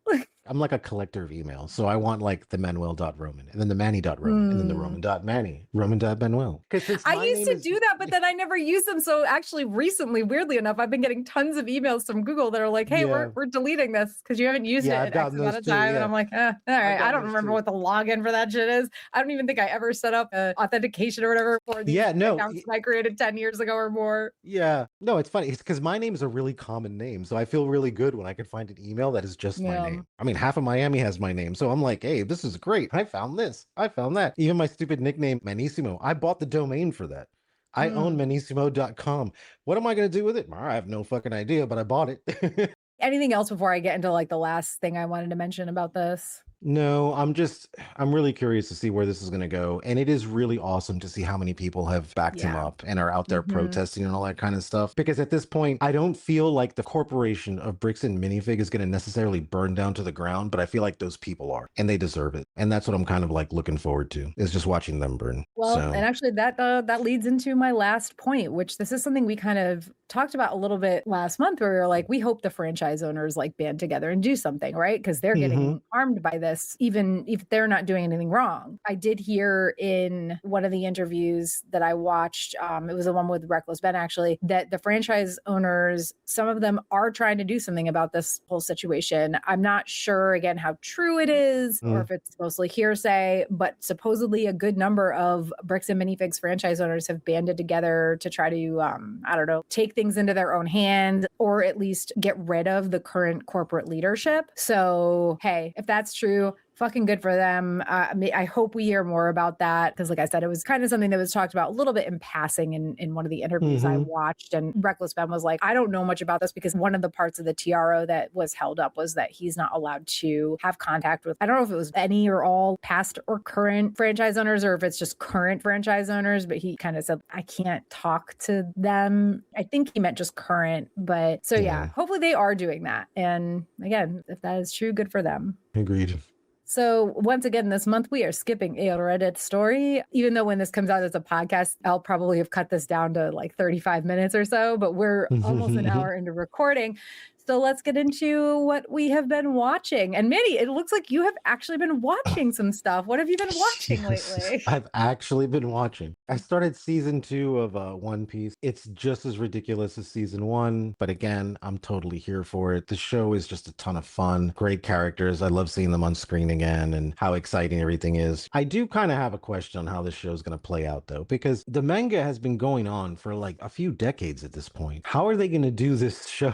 I'm like a collector of emails. So I want like the Manuel.Roman and then the Manny.Roman and then the Roman.Manny, Roman.Manuel. I used to do that, but then I never used them. So actually recently, weirdly enough, I've been getting tons of emails from Google that are like, hey, we're deleting this because you haven't used it in X amount of time. And I'm like, all right, I don't remember what the login for that shit is. I don't even think I ever set up authentication or whatever for the accounts I created 10 years ago or more. Yeah. No, it's funny. It's because my name is a really common name. So I feel really good when I can find an email that is just my name. I mean, half of Miami has my name. So I'm like, hey, this is great. I found this. I found that. Even my stupid nickname, Manissimo, I bought the domain for that. I own manissimo.com. What am I going to do with it? I have no fucking idea, but I bought it. Anything else before I get into like the last thing I wanted to mention about this? No, I'm really curious to see where this is going to go. And it is really awesome to see how many people have backed him up and are out there protesting and all that kind of stuff. Because at this point, I don't feel like the corporation of Bricks and Minifig is going to necessarily burn down to the ground, but I feel like those people are, and they deserve it. And that's what I'm kind of like looking forward to, is just watching them burn. Well, and actually that leads into my last point, which this is something we kind of talked about a little bit last month, where we were like, we hope the franchise owners like band together and do something, right? Because they're getting harmed by this, even if they're not doing anything wrong. I did hear in one of the interviews that I watched, it was the one with Reckless Ben actually, that the franchise owners, some of them are trying to do something about this whole situation. I'm not sure, again, how true it is or if it's mostly hearsay, but supposedly a good number of Bricks and Minifigs franchise owners have banded together to try to, I don't know, take things into their own hand or at least get rid of the current corporate leadership. So, hey, if that's true, fucking good for them. I hope we hear more about that because, like I said, it was kind of something that was talked about a little bit in passing in one of the interviews I watched. And Reckless Ben was like, I don't know much about this because one of the parts of the TRO that was held up was that he's not allowed to have contact with, I don't know if it was any or all past or current franchise owners or if it's just current franchise owners, but he kind of said, I can't talk to them. I think he meant just current, but so yeah, hopefully they are doing that. And again, if that is true, good for them. Agreed. So once again, this month we are skipping a Reddit story, even though when this comes out as a podcast, I'll probably have cut this down to like 35 minutes or so, but we're almost an hour into recording. So let's get into what we have been watching. And Manny, it looks like you have actually been watching some stuff. What have you been watching lately? I've actually been watching. I started season 2 of One Piece. It's just as ridiculous as season 1, but again, I'm totally here for it. The show is just a ton of fun. Great characters. I love seeing them on screen again and how exciting everything is. I do kind of have a question on how this show is going to play out, though, because the manga has been going on for like a few decades at this point. How are they going to do this show?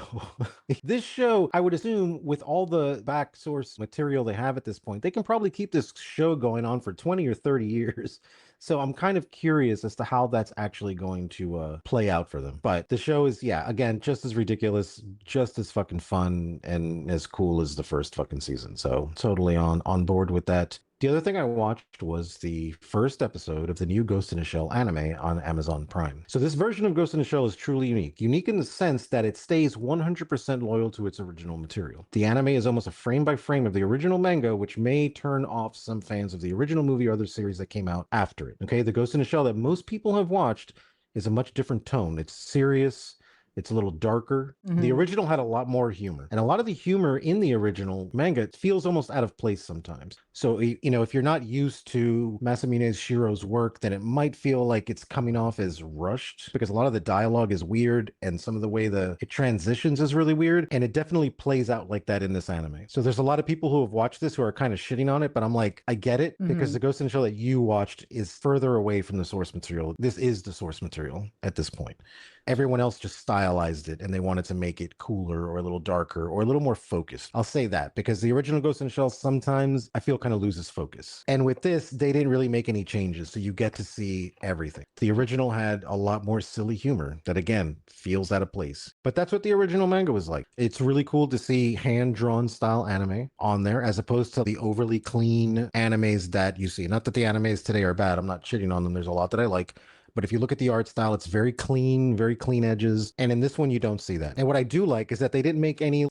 This show, I would assume, with all the back source material they have at this point, they can probably keep this show going on for 20 or 30 years. So I'm kind of curious as to how that's actually going to play out for them. But the show is, yeah, again, just as ridiculous, just as fucking fun, and as cool as the first fucking season. So totally on board with that. The other thing I watched was the first episode of the new Ghost in a Shell anime on Amazon Prime. So this version of Ghost in a Shell is truly unique. Unique in the sense that it stays 100% loyal to its original material. The anime is almost a frame by frame of the original manga, which may turn off some fans of the original movie or other series that came out after it. Okay, the Ghost in a Shell that most people have watched is a much different tone. It's serious. It's a little darker. The original had a lot more humor. And a lot of the humor in the original manga feels almost out of place sometimes. So, you know, if you're not used to Masamune Shiro's work, then it might feel like it's coming off as rushed because a lot of the dialogue is weird and some of the way it transitions is really weird. And it definitely plays out like that in this anime. So there's a lot of people who have watched this who are kind of shitting on it, but I'm like, I get it because the Ghost in the Shell that you watched is further away from the source material. This is the source material at this point. Everyone else just stylized it and they wanted to make it cooler or a little darker or a little more focused. I'll say that because the original Ghost in the Shell sometimes I feel kind of loses focus. And with this, they didn't really make any changes. So you get to see everything. The original had a lot more silly humor that again feels out of place. But that's what the original manga was like. It's really cool to see hand-drawn style anime on there as opposed to the overly clean animes that you see. Not that the animes today are bad. I'm not shitting on them. There's a lot that I like. But if you look at the art style, it's very clean edges. And in this one, you don't see that. And what I do like is that they didn't make any,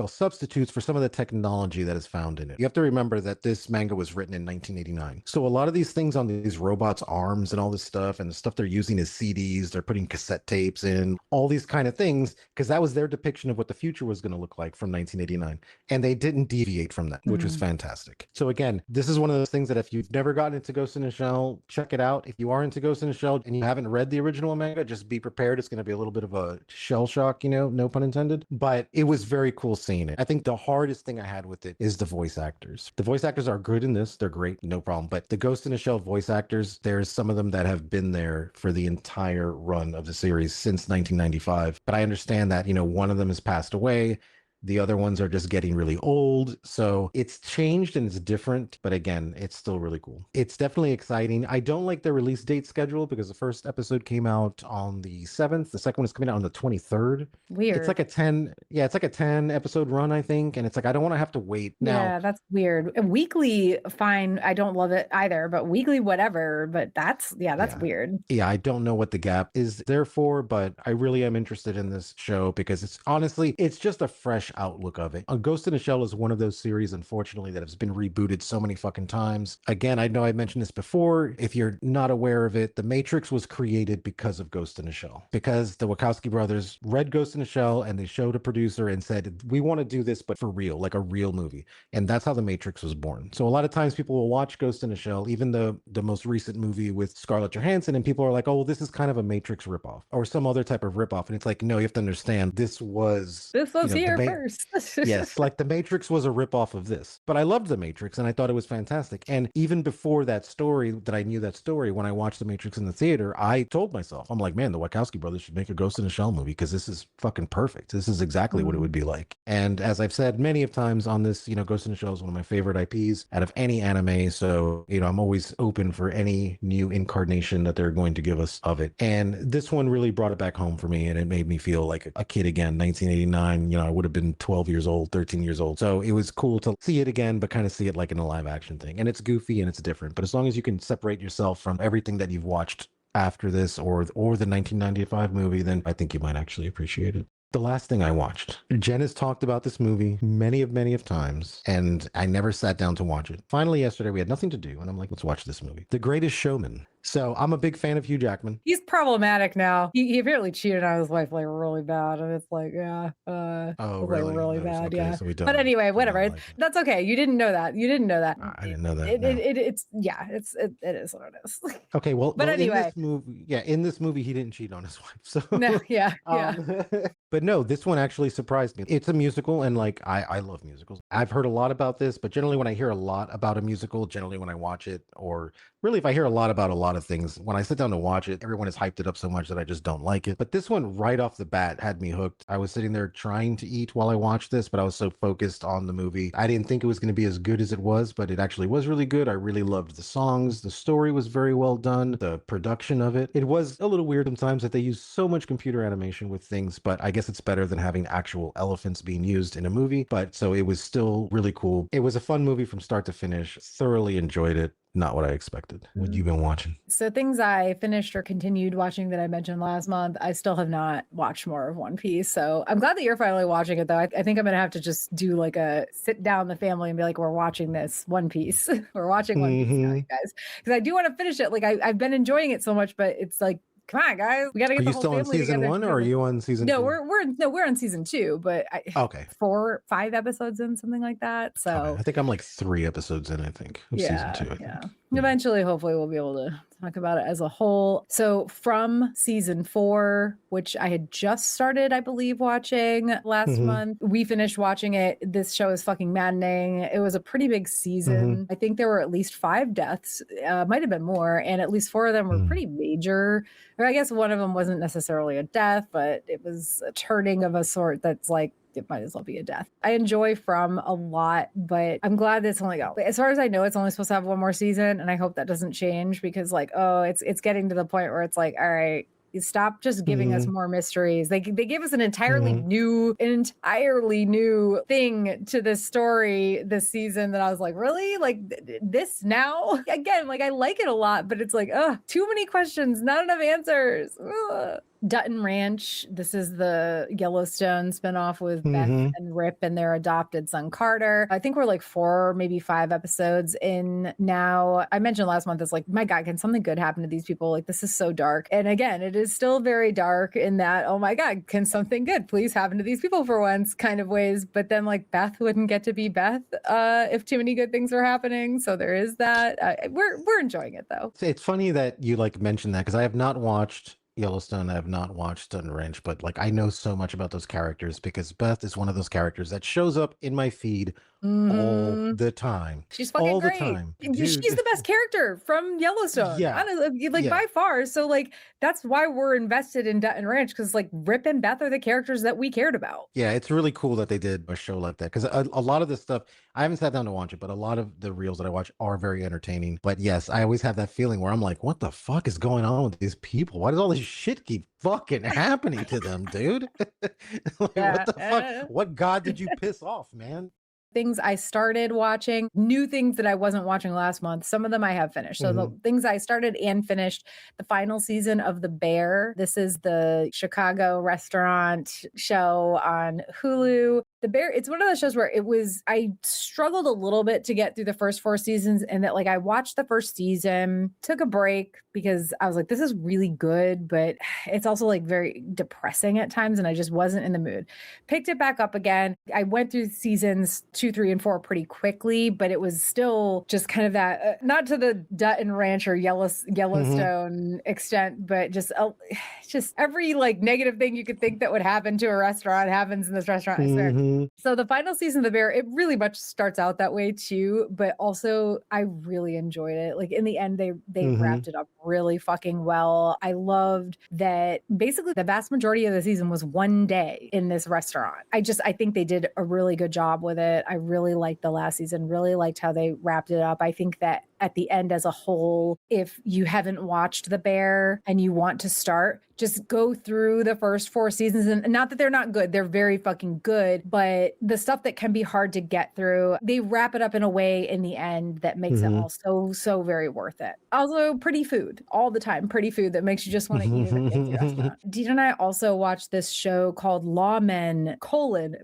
substitutes for some of the technology that is found in it. You have to remember that this manga was written in 1989. So a lot of these things on these robots' arms and all this stuff, and the stuff they're using is CDs, they're putting cassette tapes in, all these kind of things, because that was their depiction of what the future was going to look like from 1989. And they didn't deviate from that, which was fantastic. So again, this is one of those things that if you've never gotten into Ghost in the Shell, check it out. If you are into Ghost in the Shell, and you haven't read the original manga, just be prepared. It's going to be a little bit of a shell shock, no pun intended. But it was very cool seeing it. I think the hardest thing I had with it is the voice actors. The voice actors are good in this. They're great. No problem. But the Ghost in the Shell voice actors, there's some of them that have been there for the entire run of the series since 1995. But I understand that, one of them has passed away. The other ones are just getting really old. So it's changed and it's different. But again, it's still really cool. It's definitely exciting. I don't like the release date schedule because the first episode came out on the 7th. The second one is coming out on the 23rd. Weird. It's like a 10 episode run, I think. And it's like, I don't want to have to wait. Now, yeah, that's weird. Weekly, fine. I don't love it either, but weekly, whatever. But that's weird. Yeah, I don't know what the gap is there for, but I really am interested in this show because it's just a fresh outlook of it. A Ghost in a Shell is one of those series, unfortunately, that has been rebooted so many fucking times. Again, I know I mentioned this before. If you're not aware of it, The Matrix was created because of Ghost in a Shell. Because the Wachowski brothers read Ghost in a Shell and they showed a producer and said, we want to do this, but for real, like a real movie. And that's how The Matrix was born. So a lot of times people will watch Ghost in a Shell, even the most recent movie with Scarlett Johansson, and people are like, oh, this is kind of a Matrix ripoff or some other type of ripoff. And it's like, no, you have to understand this was here first. Yes, like The Matrix was a ripoff of this. But I loved The Matrix and I thought it was fantastic. And even before that story, that I knew that story, when I watched The Matrix in the theater, I told myself, I'm like, man, the Wachowski brothers should make a Ghost in a Shell movie because this is fucking perfect. This is exactly what it would be like. And as I've said many of times on this, Ghost in a Shell is one of my favorite IPs out of any anime. So, I'm always open for any new incarnation that they're going to give us of it. And this one really brought it back home for me and it made me feel like a kid again. 1989, I would have been 12 years old, 13 years old. So it was cool to see it again, but kind of see it like in a live action thing. And it's goofy and it's different. But as long as you can separate yourself from everything that you've watched after this or the 1995 movie, then I think you might actually appreciate it. The last thing I watched, Jen has talked about this movie many of times, and I never sat down to watch it. Finally, yesterday, we had nothing to do, and I'm like, let's watch this movie. The Greatest Showman. So I'm a big fan of Hugh Jackman. He's problematic now. He apparently cheated on his wife like really bad, and it's like, yeah, Oh, like really? really No, bad, okay, yeah. so we But don't. anyway, We whatever. don't like it. That's okay. You didn't know that. You didn't know that. I didn't know that. No. It's yeah. It is what it is. Okay, well, But anyway, in this movie, he didn't cheat on his wife. So no, yeah, yeah. But no, this one actually surprised me. It's a musical, and like I love musicals. I've heard a lot about this, but generally when I hear a lot about a musical, generally when I watch it, or really if I hear a lot about a lot of things, when I sit down to watch it, everyone has hyped it up so much that I just don't like it. But this one right off the bat had me hooked. I was sitting there trying to eat while I watched this, but I was so focused on the movie. I didn't think it was going to be as good as it was, but it actually was really good. I really loved the songs. The story was very well done. The production of it. It was a little weird sometimes that they use so much computer animation with things, but I guess it's better than having actual elephants being used in a movie. But so it was still really cool. It was a fun movie from start to finish. Thoroughly enjoyed it. Not what I expected. What you been watching? So things I finished or continued watching that I mentioned last month, I still have not watched more of One Piece. So I'm glad that you're finally watching it, though. I think I'm going to have to just do like a sit down the family and be like, we're watching this One Piece. We're watching One Piece now, you guys. Because I do want to finish it. Like I've been enjoying it so much, but it's like, come on, guys, we got to get the whole family together. Are you still on season 1 or are you on season 2? No, we're on season 2, but okay, 4-5 episodes in, something like that. So okay. I think I'm like 3 episodes in. I think of season 2. I think. Eventually, hopefully, we'll be able to talk about it as a whole. So from season 4, which I had just started, I believe, watching last month, we finished watching it. This show is fucking maddening. It was a pretty big season. I think there were at least 5 deaths, might have been more, and at least 4 of them were pretty major. Or I guess one of them wasn't necessarily a death, but it was a turning of a sort that's like, it might as well be a death. I enjoy From a lot, but I'm glad that it's only got, as far as I know, it's only supposed to have 1 more season, and I hope that doesn't change because like, oh, it's getting to the point where it's like, all right, you stop just giving us more mysteries. They gave us an entirely new thing to this story this season that I was like, really? Like this now? Again, like I like it a lot, but it's like, too many questions, not enough answers. Ugh. Dutton Ranch. This is the Yellowstone spinoff with Beth and Rip and their adopted son Carter. I think we're like 4, maybe 5 episodes in now. I mentioned last month, it's like, my God, can something good happen to these people? Like, this is so dark. And again, it is still very dark in that, oh my God, can something good please happen to these people for once kind of ways. But then like Beth wouldn't get to be Beth if too many good things were happening. So there is that. We're enjoying it though. It's funny that you like mentioned that because I have not watched Yellowstone. I have not watched Dutton Ranch, but like I know so much about those characters because Beth is one of those characters that shows up in my feed all the time. She's fucking all great. The time. She's the best character from Yellowstone. Yeah. Honestly, like by far. So like that's why we're invested in Dutton Ranch, because like Rip and Beth are the characters that we cared about. Yeah, it's really cool that they did a show like that because a lot of this stuff, I haven't sat down to watch it, but a lot of the reels that I watch are very entertaining. But yes, I always have that feeling where I'm like, what the fuck is going on with these people? Why does all this shit keep fucking happening to them, dude? Like, what the fuck? What god did you piss off, man? Things I started watching, new things that I wasn't watching last month. Some of them I have finished. So the things I started and finished, the final season of The Bear. This is the Chicago restaurant show on Hulu. The Bear, it's one of those shows where I struggled a little bit to get through the first 4 seasons, and that like I watched the first season, took a break because I was like, this is really good, but it's also like very depressing at times, and I just wasn't in the mood. Picked it back up again. I went through seasons 2, 3, and 4 pretty quickly, but it was still just kind of that, not to the Dutton Ranch or Yellowstone extent, but just every like negative thing you could think that would happen to a restaurant happens in this restaurant. I swear. So the final season of The Bear, it really much starts out that way too, but also I really enjoyed it. Like in the end, they wrapped it up really fucking well. I loved that basically the vast majority of the season was 1 day in this restaurant. I think they did a really good job with it. I really liked the last season, really liked how they wrapped it up. I think that at the end as a whole, if you haven't watched The Bear and you want to start, just go through the first 4 seasons. And not that they're not good, they're very fucking good, but the stuff that can be hard to get through, they wrap it up in a way in the end that makes it all so very worth it. Also, pretty food all the time, pretty food that makes you just want to eat at a fancy restaurant. Dean and I also watched this show called Lawmen: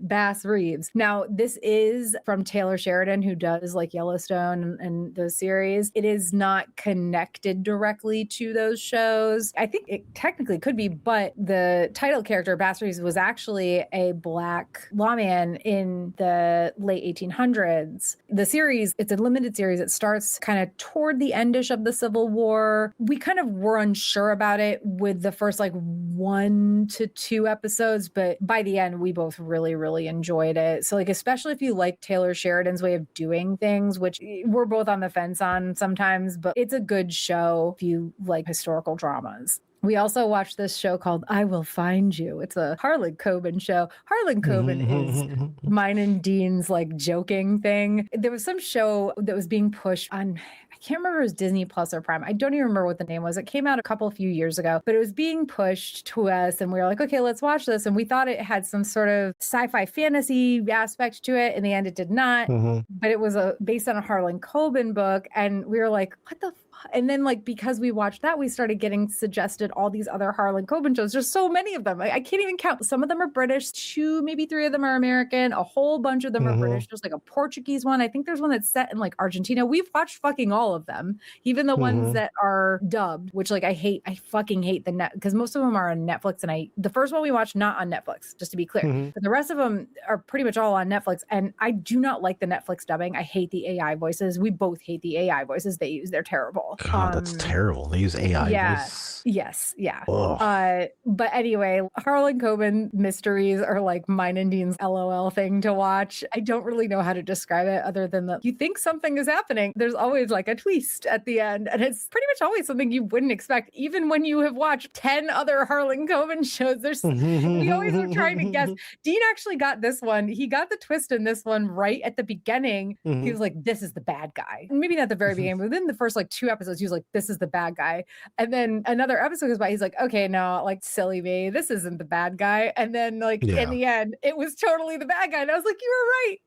Bass Reeves. Now, this is from Taylor Sheridan, who does like Yellowstone and the series. series. It is not connected directly to those shows. I think it technically could be, but the title character, Bastards, was actually a Black lawman in the late 1800s. The series, it's a limited series. It starts kind of toward the endish of the Civil War. We kind of were unsure about it with the first like 1 to 2 episodes, but by the end, we both really, really enjoyed it. So like, especially if you like Taylor Sheridan's way of doing things, which we're both on the fence on sometimes, but it's a good show if you like historical dramas. We also watched this show called I Will Find You. It's a Harlan Coben show. Harlan Coben is mine and Dean's like joking thing. There was some show that was being pushed on, I can't remember if it was Disney Plus or Prime. I don't even remember what the name was. It came out a few years ago, but it was being pushed to us and we were like, okay, let's watch this. And we thought it had some sort of sci-fi fantasy aspect to it. In the end, it did not, but it was based on a Harlan Coben book. And we were like, what the and then like, because we watched that, we started getting suggested all these other Harlan Coben shows. There's so many of them. I can't even count. Some of them are British, 2, maybe 3 of them are American. A whole bunch of them are British. There's like a Portuguese one. I think there's one that's set in like Argentina. We've watched fucking all of them, even the ones that are dubbed, which like I fucking hate the net because most of them are on Netflix. And the first one we watched, not on Netflix, just to be clear. But the rest of them are pretty much all on Netflix. And I do not like the Netflix dubbing. I hate the AI voices. We both hate the AI voices they use. They're terrible. God, that's terrible. They use AI. Yeah. Yes. Yeah. But anyway, Harlan Coben mysteries are like mine and Dean's LOL thing to watch. I don't really know how to describe it other than that you think something is happening. There's always like a twist at the end. And it's pretty much always something you wouldn't expect. Even when you have watched 10 other Harlan Coben shows, we always are trying to guess. Dean actually got this one. He got the twist in this one right at the beginning. He was like, this is the bad guy. Maybe not the very beginning, but within the first like 2 episodes, he was like, this is the bad guy. And then another episode goes by. He's like, okay, no, like silly me. This isn't the bad guy. And then like in the end, it was totally the bad guy. And I was like, you were right.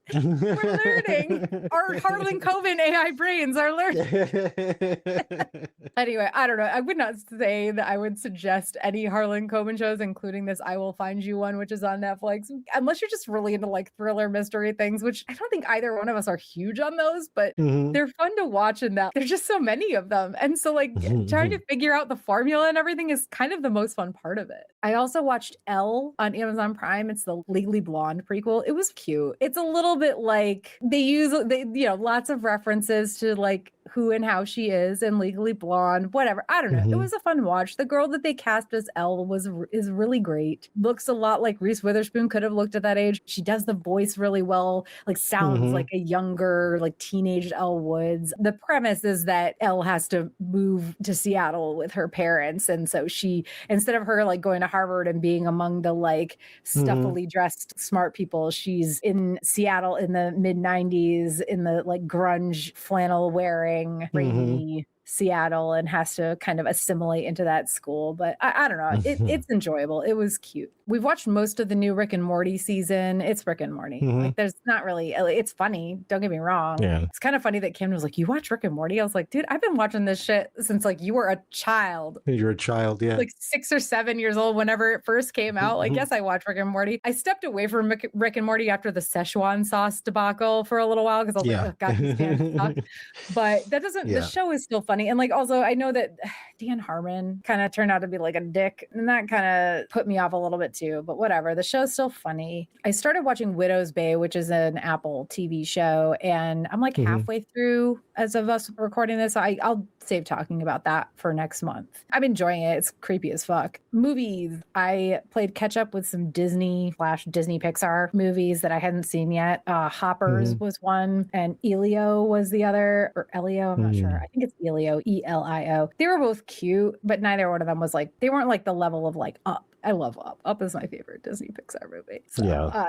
We're learning. Our Harlan Coben AI brains are learning. Anyway, I don't know. I would not say that I would suggest any Harlan Coben shows, including this I Will Find You one, which is on Netflix, unless you're just really into like thriller mystery things, which I don't think either one of us are huge on those, but they're fun to watch in that there's just so many of them. And so like trying to figure out the formula and everything is kind of the most fun part of it. I also watched Elle on Amazon Prime. It's the Legally Blonde prequel. It was cute. It's a little bit like they lots of references to like who and how she is and Legally Blonde, whatever. I don't know. It was a fun watch. The girl that they cast as Elle is really great. Looks a lot like Reese Witherspoon could have looked at that age. She does the voice really well, like sounds like a younger, like teenage Elle Woods. The premise is that Elle has to move to Seattle with her parents. And so she, instead of her like going to Harvard and being among the like stuffily dressed smart people, she's in Seattle in the mid 90s in the like grunge flannel wearing rainy Seattle and has to kind of assimilate into that school. But I don't know. It's enjoyable. It was cute. We've watched most of the new Rick and Morty season. It's Rick and Morty. Like there's not really, it's funny. Don't get me wrong. Yeah. It's kind of funny that Kim was like, you watch Rick and Morty? I was like, dude, I've been watching this shit since like you were a child. You're a child, yeah. Like 6 or 7 years old whenever it first came out. Like, yes, I watched Rick and Morty. I stepped away from Rick and Morty after the Szechuan sauce debacle for a little while because I was like, oh, God, these cans suck. But that doesn't, the show is still funny. And like, also, I know that Dan Harmon kind of turned out to be like a dick, and that kind of put me off a little bit too, but whatever. The show's still funny. I started watching Widow's Bay, which is an Apple TV show, and I'm like halfway through as of us recording this. I'll save talking about that for next month. I'm enjoying it. It's creepy as fuck. Movies. I played catch up with some Disney Pixar movies that I hadn't seen yet. Hoppers was one, and Elio was the other, or Elio, I'm not sure. I think it's Elio, Elio. They were both cute, but neither one of them was like, they weren't like the level of like Up. I love Up. Up is my favorite Disney Pixar movie. So,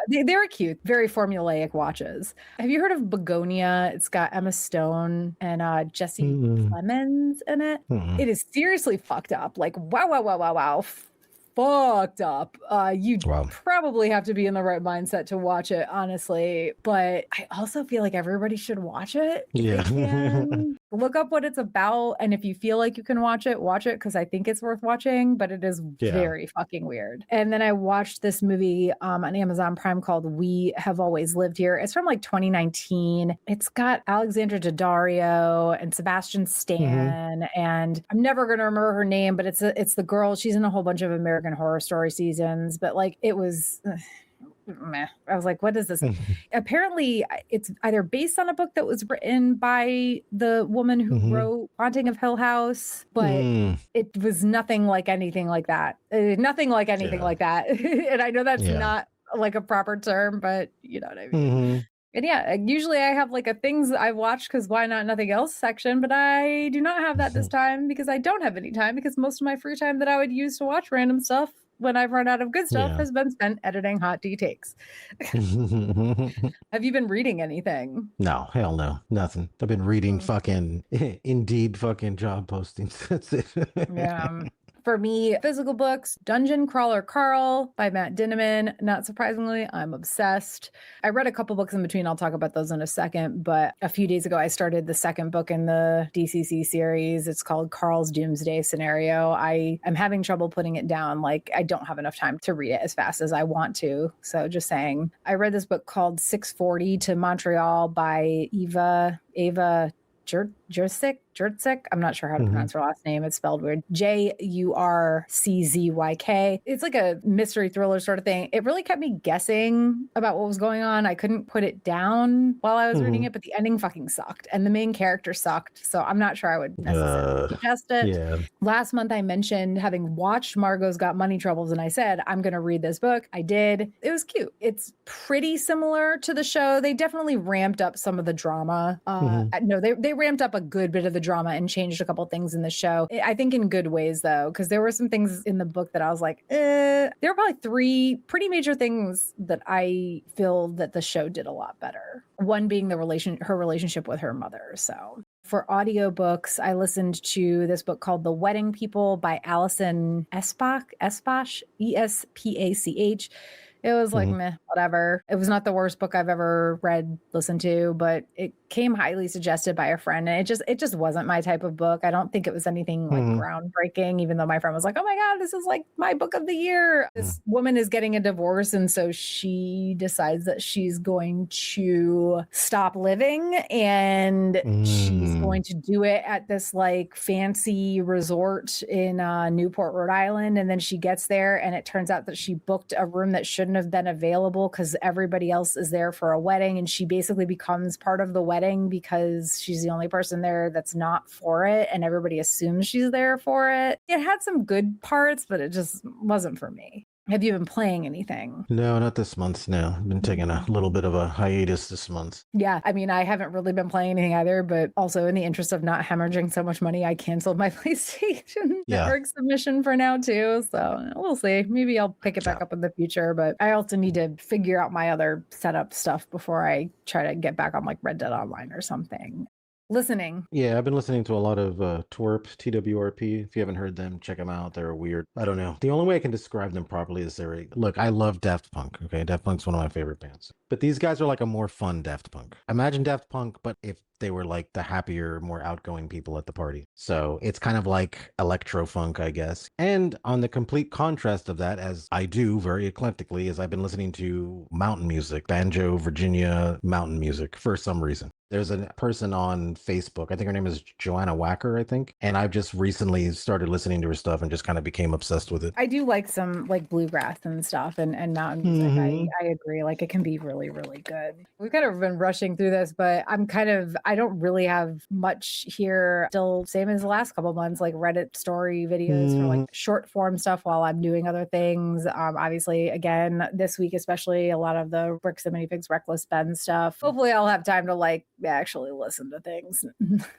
they were cute, very formulaic watches. Have you heard of Begonia? It's got Emma Stone and Jesse Plemons in it. It is seriously fucked up. Like, wow. fucked up. You Wow. probably have to be in the right mindset to watch it, honestly. But I also feel like everybody should watch it if Yeah. they can. Look up what it's about, and if you feel like you can watch it, because I think it's worth watching, but it is very fucking weird. And then I watched this movie on Amazon Prime called We Have Always Lived Here. It's from like 2019. It's got Alexandra Daddario and Sebastian Stan, and I'm never gonna remember her name, but it's the girl. She's in a whole bunch of American Horror Story seasons, but like it was meh. I was like, what is this? Apparently, it's either based on a book that was written by the woman who wrote Haunting of Hill House, but it was nothing like anything like that. Nothing like anything like that. And I know that's not like a proper term, but you know what I mean. And yeah, usually I have like a things I've watched because why not nothing else section, but I do not have that this time because I don't have any time because most of my free time that I would use to watch random stuff when I've run out of good stuff has been spent editing hot D takes. Have you been reading anything? No, hell no, nothing. I've been reading fucking Indeed fucking job postings. That's it. Yeah. For me, physical books, Dungeon Crawler Carl by Matt Dinneman. Not surprisingly, I'm obsessed. I read a couple books in between. I'll talk about those in a second. But a few days ago, I started the second book in the DCC series. It's called Carl's Doomsday Scenario. I am having trouble putting it down. Like, I don't have enough time to read it as fast as I want to. So just saying. I read this book called 640 to Montreal by Ava Jurczyk. I'm not sure how to pronounce her last name. It's spelled weird. Jurczyk. It's like a mystery thriller sort of thing. It really kept me guessing about what was going on. I couldn't put it down while I was reading it, but the ending fucking sucked and the main character sucked. So I'm not sure I would necessarily suggest it. Yeah. Last month I mentioned having watched Margot's Got Money Troubles and I said, I'm going to read this book. I did. It was cute. It's pretty similar to the show. They definitely ramped up some of the drama. No, they ramped up a good bit of the drama and changed a couple things in the show. I think in good ways though, because there were some things in the book that I was like, there were probably 3 pretty major things that I feel that the show did a lot better. One being her relationship with her mother. So for audiobooks, I listened to this book called The Wedding People by Alison Espach, Espach. It was like, meh, whatever. It was not the worst book I've ever listened to, but it came highly suggested by a friend. And it just wasn't my type of book. I don't think it was anything like groundbreaking, even though my friend was like, oh my God, this is like my book of the year. This woman is getting a divorce. And so she decides that she's going to stop living and she's going to do it at this like fancy resort in Newport, Rhode Island. And then she gets there and it turns out that she booked a room that shouldn't have been available because everybody else is there for a wedding, and she basically becomes part of the wedding because she's the only person there that's not for it, and everybody assumes she's there for it. It had some good parts, but it just wasn't for me. Have you been playing anything? No, not this month. No, I've been taking a little bit of a hiatus this month. Yeah, I mean, I haven't really been playing anything either, but also in the interest of not hemorrhaging so much money, I canceled my PlayStation Network submission for now too. So we'll see. Maybe I'll pick it back up in the future, but I also need to figure out my other setup stuff before I try to get back on like Red Dead Online or something. Listening. Yeah, I've been listening to a lot of Twerp, TWRP. If you haven't heard them, check them out. They're weird. I don't know. The only way I can describe them properly is look, I love Daft Punk. Okay, Daft Punk's one of my favorite bands. But these guys are like a more fun Daft Punk. Imagine Daft Punk, but if they were like the happier, more outgoing people at the party. So it's kind of like electro funk, I guess. And on the complete contrast of that, as I do very eclectically, is I've been listening to mountain music, banjo, Virginia mountain music for some reason. There's a person on Facebook, I think her name is Joanna Wacker, I think. And I've just recently started listening to her stuff and just kind of became obsessed with it. I do like some like bluegrass and stuff and mountain music. I agree. Like it can be really, really good. We've kind of been rushing through this, but I don't really have much here. Still same as the last couple of months, like Reddit story videos for like short form stuff while I'm doing other things. Obviously, again, this week, especially a lot of the Bricks and Minifigs Reckless Ben stuff. Hopefully I'll have time to like actually listen to things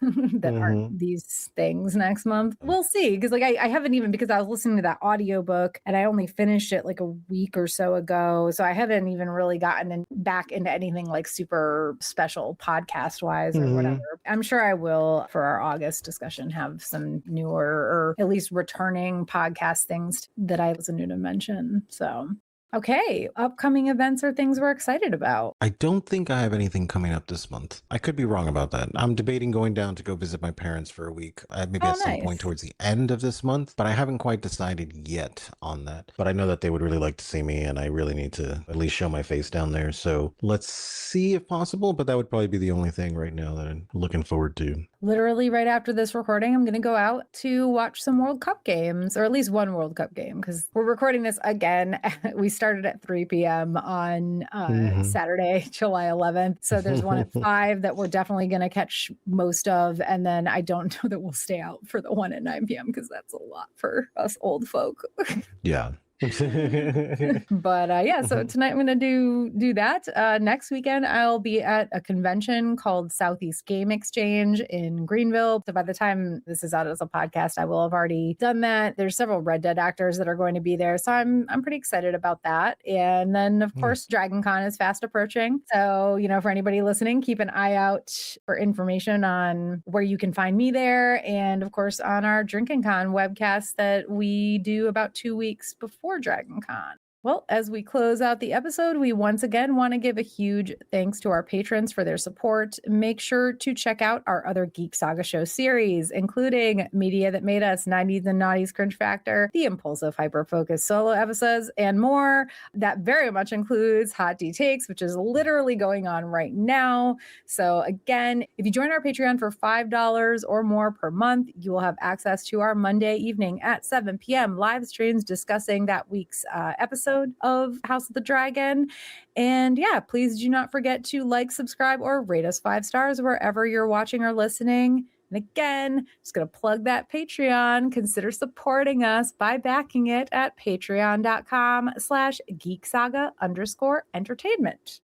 that aren't these things next month. We'll see. Because like I haven't even, because I was listening to that audiobook and I only finished it like a week or so ago. So I haven't even really gotten back into anything like super special podcast wise or whatever. I'm sure I will, for our August discussion, have some newer or at least returning podcast things that I listen to mention. So okay, upcoming events or things we're excited about. I don't think I have anything coming up this month. I could be wrong about that. I'm debating going down to go visit my parents for a week, maybe at some point towards the end of this month, but I haven't quite decided yet on that. But I know that they would really like to see me, and I really need to at least show my face down there. So let's see if possible, but that would probably be the only thing right now that I'm looking forward to. Literally right after this recording, I'm going to go out to watch some World Cup games, or at least one World Cup game, because we're recording this again. We started at 3 p.m. on Saturday, July 11th. So there's one at 5 that we're definitely going to catch most of. And then I don't know that we'll stay out for the one at 9 p.m. because that's a lot for us old folk. Yeah. But yeah, so tonight I'm going to do that. Next weekend, I'll be at a convention called Southeast Game Exchange in Greenville. So by the time this is out as a podcast, I will have already done that. There's several Red Dead actors that are going to be there. So I'm pretty excited about that. And then, of course, Dragon Con is fast approaching. So, you know, for anybody listening, keep an eye out for information on where you can find me there. And of course, on our Drinking Con webcast that we do about 2 weeks before Dragon Con. Well, as we close out the episode, we once again want to give a huge thanks to our patrons for their support. Make sure to check out our other Geek Saga show series, including Media That Made Us, 90s and Naughties Cringe Factor, the Impulsive Hyper-Focused solo episodes, and more. That very much includes Hot D Takes, which is literally going on right now. So again, if you join our Patreon for $5 or more per month, you will have access to our Monday evening at 7 p.m. live streams discussing that week's episode of House of the Dragon. And yeah, please do not forget to like, subscribe, or rate us 5 stars wherever you're watching or listening. And again, just going to plug that Patreon. Consider supporting us by backing it at patreon.com/geeksaga_entertainment.